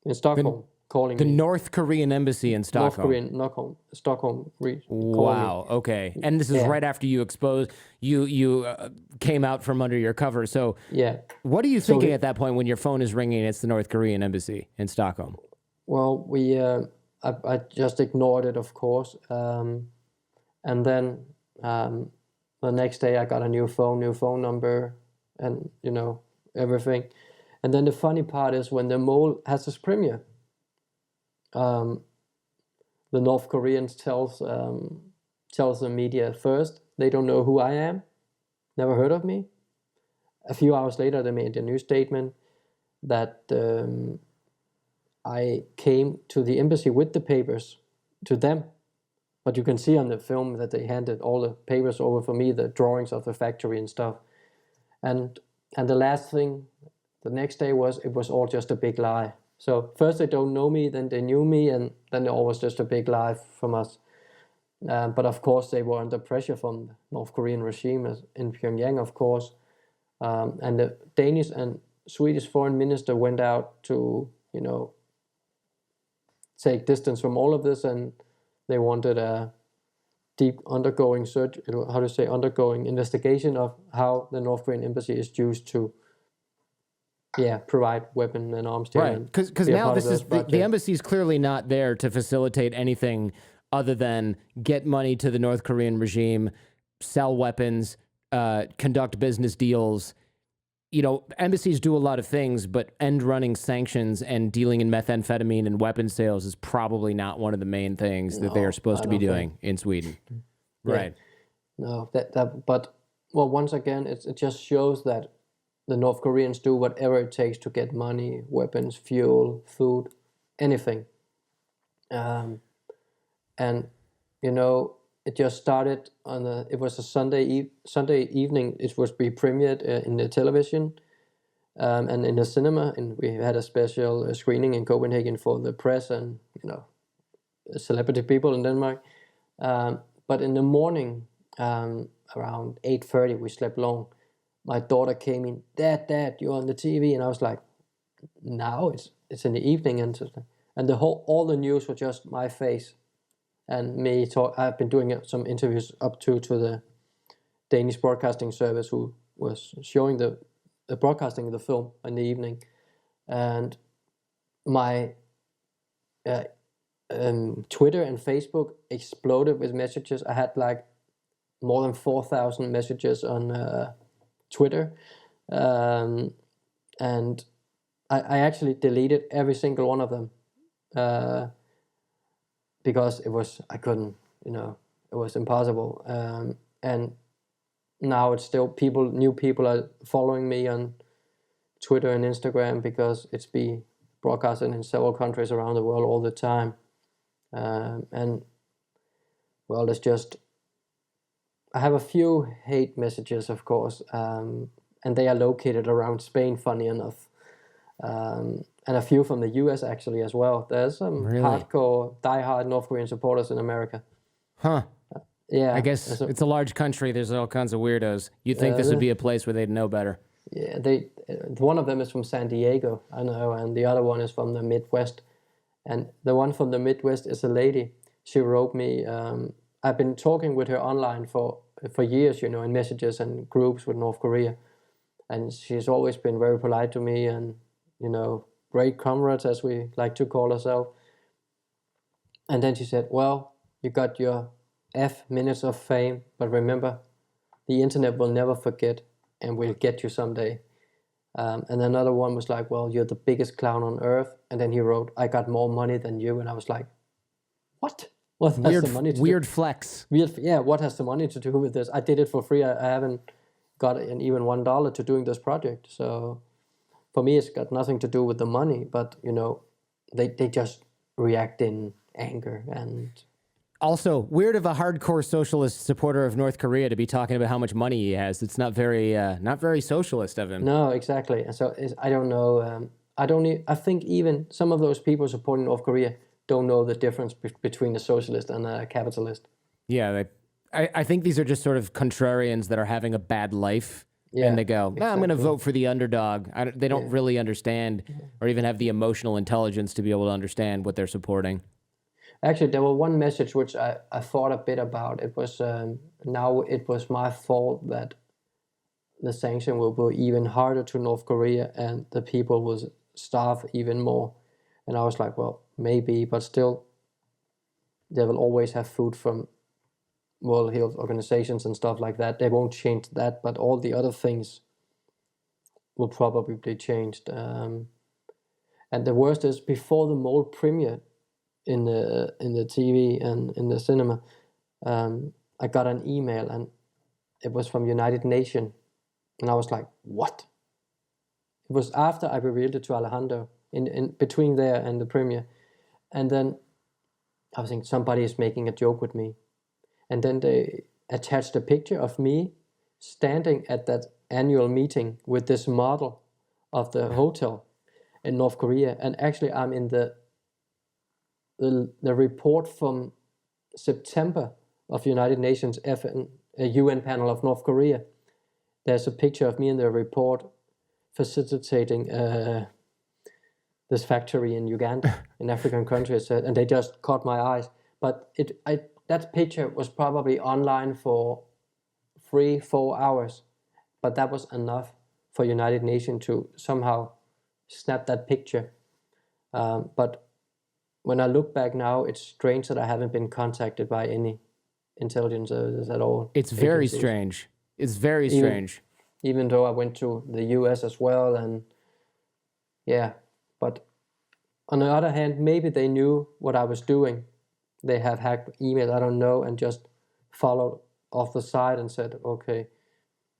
in Stockholm calling me. The North Korean embassy in Stockholm. Stockholm. Wow. Okay. And this is right after you came out from under your cover. So what are you thinking at that point when your phone is ringing? It's the North Korean embassy in Stockholm. Well, I just ignored it, of course. And then the next day I got a new phone number, and everything. And then the funny part is when the Mole has its premiere, the North Koreans tells the media first. They don't know who I am, never heard of me. A few hours later, they made a new statement that I came to the embassy with the papers to them. But you can see on the film that they handed all the papers over for me, the drawings of the factory and stuff. And the last thing, the next day, it was all just a big lie. So first they don't know me, then they knew me, and then it all was just a big lie from us. But of course they were under pressure from the North Korean regime in Pyongyang, of course. And the Danish and Swedish foreign minister went out to, take distance from all of this, and they wanted a deep undergoing investigation of how the North Korean embassy is used to provide weapon and arms to right, because now this is the embassy is clearly not there to facilitate anything other than get money to the North Korean regime, sell weapons, conduct business deals. Embassies do a lot of things, but running sanctions and dealing in methamphetamine and weapons sales is probably not one of the main things that they are supposed to be doing in Sweden. Right. No, but once again, it just shows that the North Koreans do whatever it takes to get money, weapons, fuel, food, anything. And it just started it was a Sunday evening. It was premiered in the television and in the cinema, and we had a special screening in Copenhagen for the press and celebrity people in Denmark. But in the morning, around 8:30, we slept long. My daughter came in, Dad, you're on the TV, and I was like, now it's in the evening, and all the news was just my face. And me I've been doing some interviews up to the Danish broadcasting service, who was showing the broadcasting of the film in the evening. and my Twitter and Facebook exploded with messages. I had like more than 4,000 messages on Twitter, and I actually deleted every single one of them because I couldn't, it was impossible. And now it's still new people are following me on Twitter and Instagram because it's be broadcasted in several countries around the world all the time. And well, it's just, I have a few hate messages, of course, and they are located around Spain, funny enough. And a few from the US actually as well. There's some hardcore, diehard North Korean supporters in America. Huh. Yeah. I guess it's a large country. There's all kinds of weirdos. You'd think this would be a place where they'd know better. Yeah, one of them is from San Diego, I know, and the other one is from the Midwest. And the one from the Midwest is a lady. She wrote me, I've been talking with her online for years, in messages and groups with North Korea. And she's always been very polite to me and, great comrades, as we like to call ourselves. And then she said, well, you got your minutes of fame, but remember, the internet will never forget and will get you someday. And another one was like, well, you're the biggest clown on earth. And then he wrote, I got more money than you. And I was like, what? What has the money to weird flex. Yeah, what has the money to do with this? I did it for free. I haven't got even $1 to doing this project. So for me, it's got nothing to do with the money. But, they just react in anger. And also, weird of a hardcore socialist supporter of North Korea to be talking about how much money he has. It's not very socialist of him. No, exactly. And so I don't know. I think even some of those people supporting North Korea don't know the difference between a socialist and a capitalist. Yeah, I think these are just sort of contrarians that are having a bad life. Yeah, and they go, exactly. I'm going to vote for the underdog. They don't really understand or even have the emotional intelligence to be able to understand what they're supporting. Actually, there was one message which I thought a bit about. It was, now it was my fault that the sanction will be even harder to North Korea and the people will starve even more. And I was like, well, maybe, but still, they will always have food from World Health Organizations and stuff like that. They won't change that, but all the other things will probably be changed. And the worst is, before the mole premiere in the TV and in the cinema, I got an email and it was from United Nations, and I was like, what? It was after I revealed it to Alejandro, in between there and the premiere. And then I was thinking, somebody is making a joke with me. And then they attached a picture of me standing at that annual meeting with this model of the hotel in North Korea. And actually, I'm in the report from September of United Nations UN panel of North Korea. There's a picture of me in the report facilitating this factory in Uganda, in African countries, and they just caught my eyes. But that picture was probably online for 3-4 hours, but that was enough for United Nations to somehow snap that picture. But when I look back now, it's strange that I haven't been contacted by any intelligence services at all. It's very strange. It's very strange. Even though I went to the US as well, and yeah, but on the other hand, maybe they knew what I was doing. They have hacked emails, I don't know, and just followed off the side and said, okay,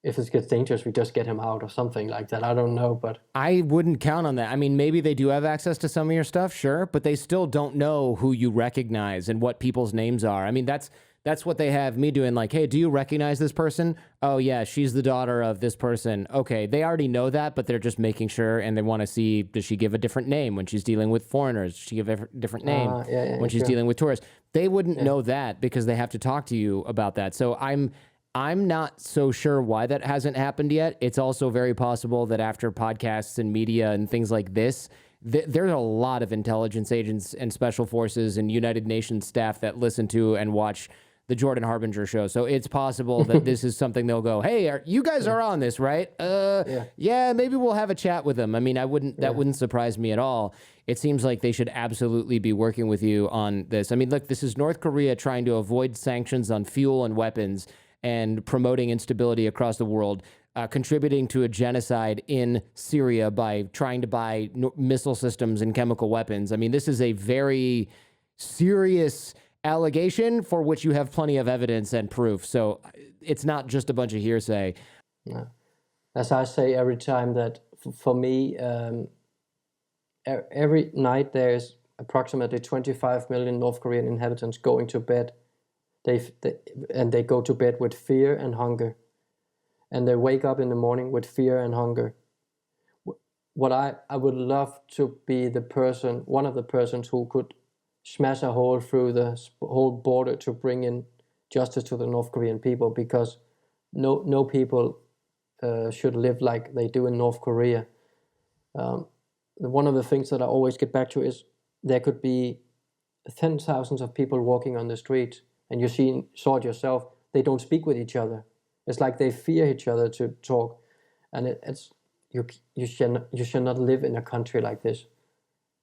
if this gets dangerous, we just get him out or something like that. I don't know, but I wouldn't count on that. I mean, maybe they do have access to some of your stuff, sure, but they still don't know who you recognize and what people's names are. I mean, that's what they have me doing, like, hey, do you recognize this person? Oh, yeah, she's the daughter of this person. Okay, they already know that, but they're just making sure, and they want to see, does she give a different name when she's dealing with foreigners? Does she give a different name when she's dealing with tourists? They wouldn't know that because they have to talk to you about that. So I'm not so sure why that hasn't happened yet. It's also very possible that after podcasts and media and things like this, there's a lot of intelligence agents and special forces and United Nations staff that listen to and watch the Jordan Harbinger show. So it's possible that this is something they'll go, hey, you guys are on this, right? Yeah, maybe we'll have a chat with them. I mean, that wouldn't surprise me at all. It seems like they should absolutely be working with you on this. I mean, look, this is North Korea trying to avoid sanctions on fuel and weapons and promoting instability across the world, contributing to a genocide in Syria by trying to buy missile systems and chemical weapons. I mean, this is a very serious allegation for which you have plenty of evidence and proof. So it's not just a bunch of hearsay. No. As I say every time, that for me, every night there's approximately 25 million North Korean inhabitants going to bed. They go to bed with fear and hunger. And they wake up in the morning with fear and hunger. What I would love to be one of the persons who could smash a hole through the whole border to bring in justice to the North Korean people, because no people should live like they do in North Korea. One of the things that I always get back to is there could be 10,000s of people walking on the street, and you saw it yourself. They don't speak with each other. It's like they fear each other to talk, and you should not live in a country like this.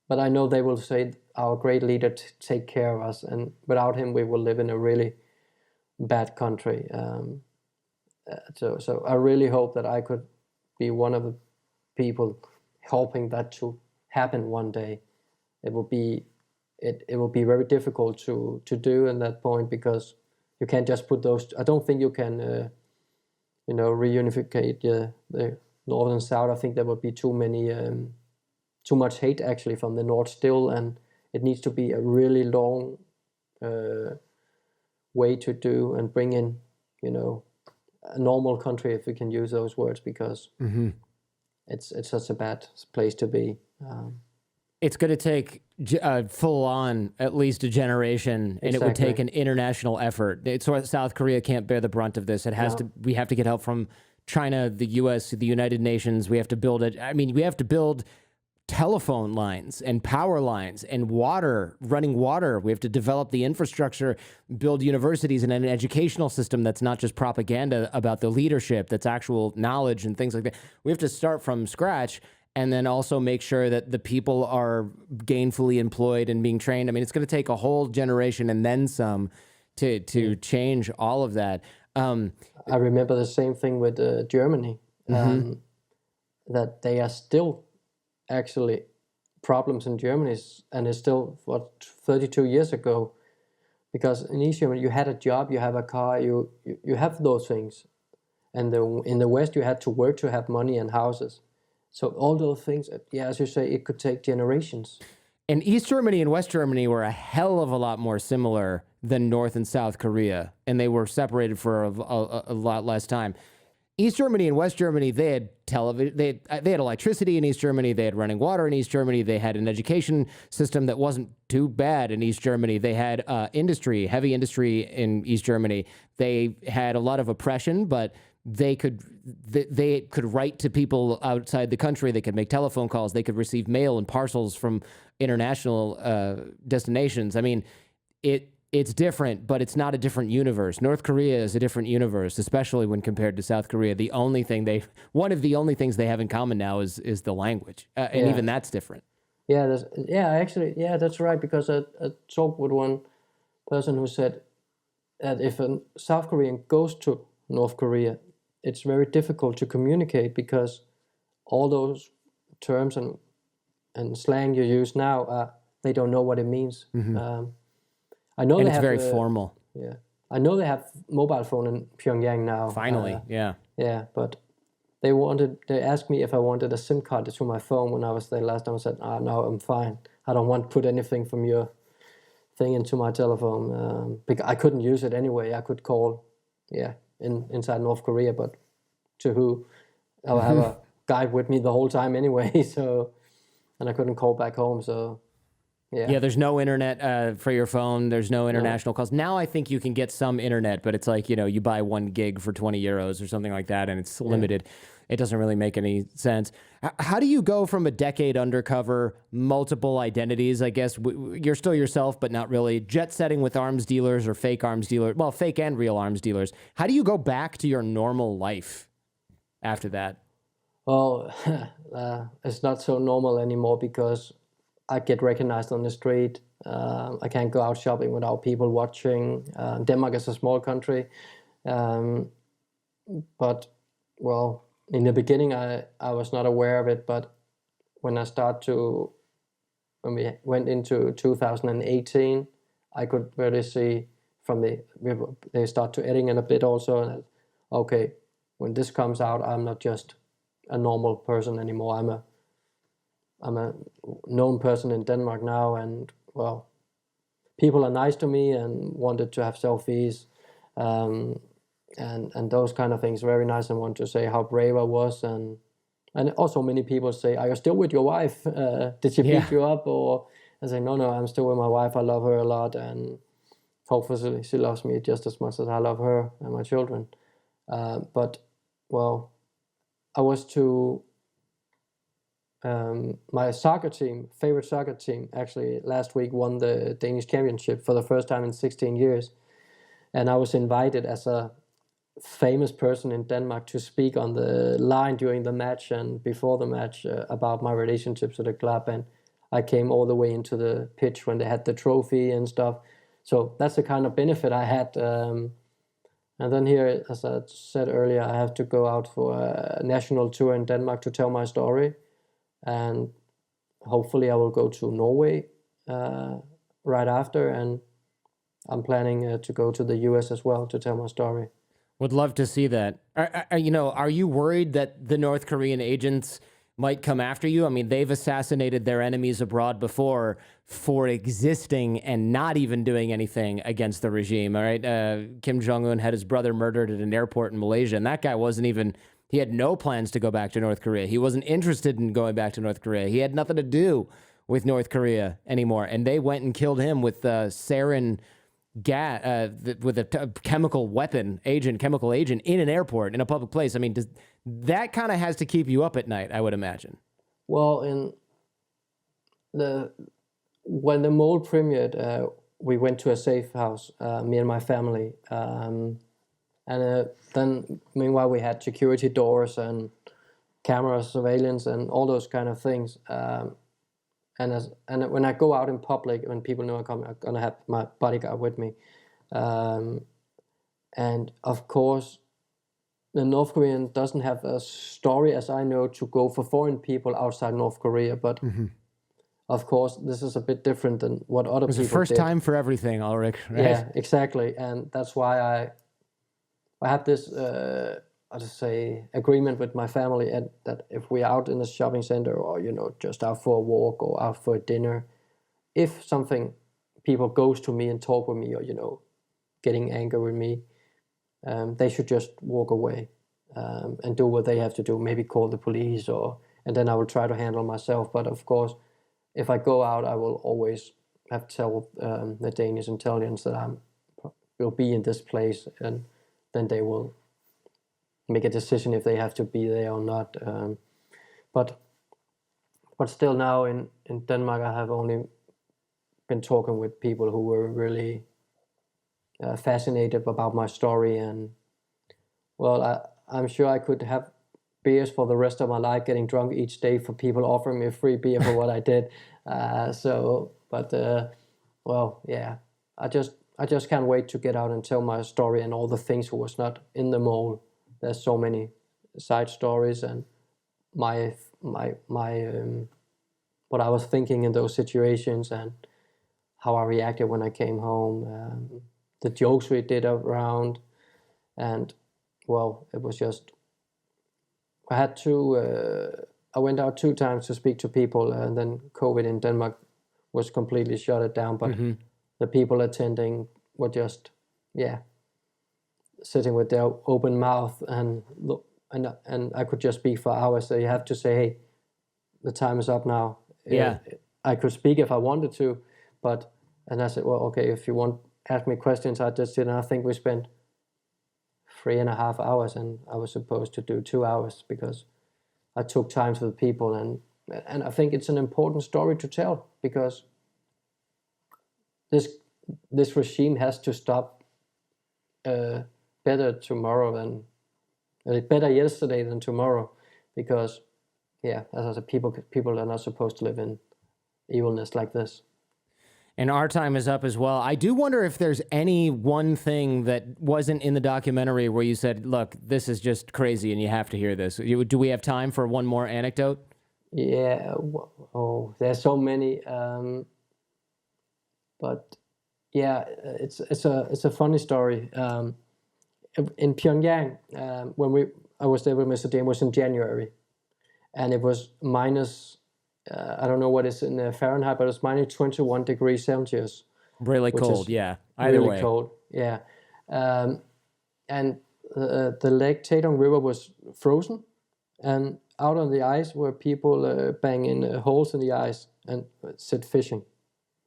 But I know they will say, our great leader take care of us, and without him we will live in a really bad country. So I really hope that I could be one of the people helping that to happen one day. It will be very difficult to do in that point, because you can't just put those. I don't think you can reunificate the North and South. I think there would be too much hate actually from the North still, and it needs to be a really long way to do and bring in, a normal country, if we can use those words, because it's such a bad place to be. It's going to take full on at least a generation, and It would take an international effort. South Korea can't bear the brunt of this. It has to. We have to get help from China, the U.S., the United Nations. We have to build it. I mean, we have to build telephone lines and power lines and running water. We have to develop the infrastructure, build universities and an educational system that's not just propaganda about the leadership, that's actual knowledge and things like that. We have to start from scratch, and then also make sure that the people are gainfully employed and being trained. I mean, it's going to take a whole generation and then some to change all of that. I remember the same thing with Germany, that they are still actually problems in Germany, and it's still 32 years ago, because in East Germany you had a job, you have a car, you have those things, and in the West you had to work to have money and houses. So all those things, as you say, it could take generations. And East Germany and West Germany were a hell of a lot more similar than North and South Korea, and they were separated for a lot less time. East Germany and West Germany, they had television, they had electricity in East Germany, they had running water in East Germany, they had an education system that wasn't too bad in East Germany, they had heavy industry in East Germany, they had a lot of oppression, but they could write to people outside the country, they could make telephone calls, they could receive mail and parcels from international destinations. I mean, it's different, but it's not a different universe. North Korea is a different universe, especially when compared to South Korea. One of the only things they have in common now is the language, and even that's different. That's right. Because I talked with one person who said that if a South Korean goes to North Korea, it's very difficult to communicate, because all those terms and slang you use now, they don't know what it means. I know and it's very formal. Yeah, I know they have mobile phone in Pyongyang now. Finally, yeah. But they asked me if I wanted a SIM card to my phone when I was there last time. I said, no, I'm fine. I don't want to put anything from your thing into my telephone, because I couldn't use it anyway. I could call, inside North Korea, but to who? I'll have a guy with me the whole time anyway. So, and I couldn't call back home. So, Yeah, there's no internet for your phone. There's no international calls. Now I think you can get some internet, but it's like, you buy 1 gig for 20 euros or something like that, and it's limited. It doesn't really make any sense. How do you go from a decade undercover, multiple identities, I guess, you're still yourself, but not really, jet setting with arms dealers or fake arms dealers, well, fake and real arms dealers. How do you go back to your normal life after that? Well, it's not so normal anymore because I get recognized on the street. I can't go out shopping without people watching. Denmark is a small country. But, well, in the beginning, I was not aware of it. But when we went into 2018, I could really see from they start to editing it a bit also. And okay, when this comes out, I'm not just a normal person anymore. I'm a known person in Denmark now, and well, people are nice to me and wanted to have selfies, and those kind of things. Very nice, and want to say how brave I was, and also many people say, "Are you still with your wife? Did she beat you up?" Or I say, "No, I'm still with my wife. I love her a lot, and hopefully she loves me just as much as I love her and my children." But well, I was to. My favorite soccer team, actually last week won the Danish championship for the first time in 16 years. And I was invited as a famous person in Denmark to speak on the line during the match and before the match about my relationship to the club. And I came all the way into the pitch when they had the trophy and stuff. So that's the kind of benefit I had. And then here, as I said earlier, I have to go out for a national tour in Denmark to tell my story. And hopefully I will go to Norway right after, and I'm planning to go to the US as well to tell my story. Would love to see that. Are you worried that the North Korean agents might come after you? I mean, they've assassinated their enemies abroad before for existing and not even doing anything against the regime, all right? Kim Jong-un had his brother murdered at an airport in Malaysia, and that guy he had no plans to go back to North Korea. He wasn't interested in going back to North Korea. He had nothing to do with North Korea anymore. And they went and killed him with sarin gas, with a chemical agent in an airport, in a public place. I mean, that kind of has to keep you up at night, I would imagine. Well, when the mole premiered, we went to a safe house, me and my family. And then, meanwhile, we had security doors and camera surveillance and all those kind of things. And when I go out in public, when people know I'm coming, I'm gonna have my bodyguard with me. And of course, the North Korean doesn't have a story, as I know, to go for foreign people outside North Korea. But of course, this is a bit different than what other people did. It was the first time for everything, Ulrich, right? Yeah, exactly. And that's why I have this, agreement with my family, and that if we're out in a shopping center or, just out for a walk or out for a dinner, if people goes to me and talk with me or, getting angry with me, they should just walk away and do what they have to do, maybe call the police, and then I will try to handle myself. But of course, if I go out, I will always have to tell the Danish intelligence that will be in this place, and then they will make a decision if they have to be there or not. But still now in Denmark, I have only been talking with people who were really fascinated about my story. And well, I'm sure I could have beers for the rest of my life, getting drunk each day for people offering me a free beer for what I did. Well, yeah, I just can't wait to get out and tell my story and all the things who was not in the mole. There's so many side stories and my what I was thinking in those situations and how I reacted when I came home, the jokes we did around, and well, it was just I went out 2 times to speak to people, and then COVID in Denmark was completely shut it down. But the people attending were just, sitting with their open mouth and I could just speak for hours. So you have to say, hey, the time is up now. Yeah. I could speak if I wanted to, and I said, well, okay, if you want ask me questions, I just did. And I think we spent 3.5 hours, and I was supposed to do 2 hours because I took time to the people, and I think it's an important story to tell because this regime has to stop better yesterday than tomorrow, because as I said, people are not supposed to live in evilness like this. And our time is up as well. I do wonder if there's any one thing that wasn't in the documentary where you said, look, this is just crazy and you have to hear this. Do we have time for one more anecdote? Yeah, there's so many. But yeah, it's a funny story. In Pyongyang, when I was there with Mr. James, was in January, and it was minus, I don't know what is in Fahrenheit, but it was minus 21 degrees Celsius. Really cold, yeah. Either really way. Cold, yeah. And the Lake Taedong River was frozen, and out on the ice were people banging holes in the ice and set fishing.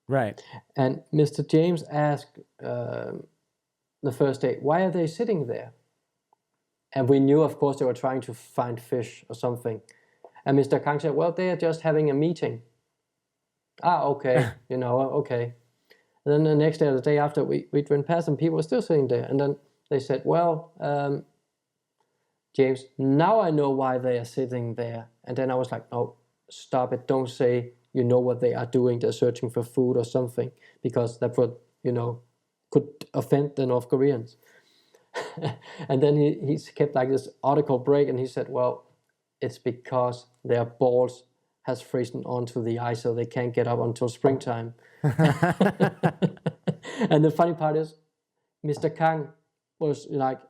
Right. And Mr. James asked the first day, why are they sitting there? And we knew, of course, they were trying to find fish or something. And Mr. Kang said, well, they are just having a meeting. Okay, okay. And then the next day or the day after, we went past and people were still sitting there. And then they said, well, James, now I know why they are sitting there. And then I was like, no, stop it. Don't say you know what they are doing. They're searching for food or something, because that would, could offend the North Koreans. And then he kept like this article break, and he said, well, it's because their balls has frozen onto the ice, so they can't get up until springtime. And the funny part is, Mr. Kang was like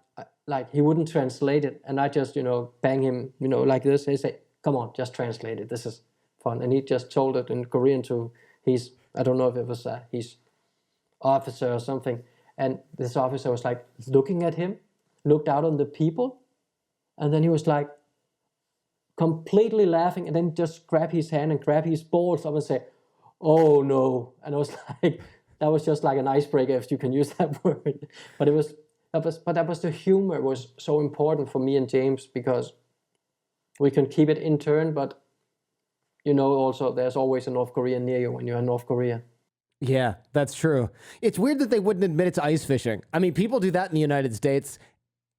he wouldn't translate it, and I just bang him like this. He said, come on, just translate it, this is fun. And he just told it in Korean to I don't know if it was his officer or something, and this officer was like looking at him, looked out on the people, and then he was like completely laughing, and then just grab his hand and grab his balls up and say, oh no. And I was like, that was just like an icebreaker, if you can use that word. But that was the humor was so important for me and James, because we can keep it intern, but also there's always a North Korean near you when you're in North Korea. Yeah, that's true. It's weird that they wouldn't admit it's ice fishing. I mean, people do that in the United States,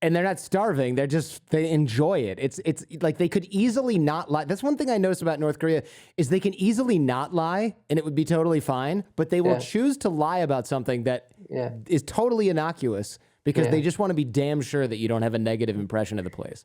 and they're not starving. They enjoy it. It's like they could easily not lie. That's one thing I noticed about North Korea, is they can easily not lie and it would be totally fine, but they will choose to lie about something that is totally innocuous, because they just want to be damn sure that you don't have a negative impression of the place.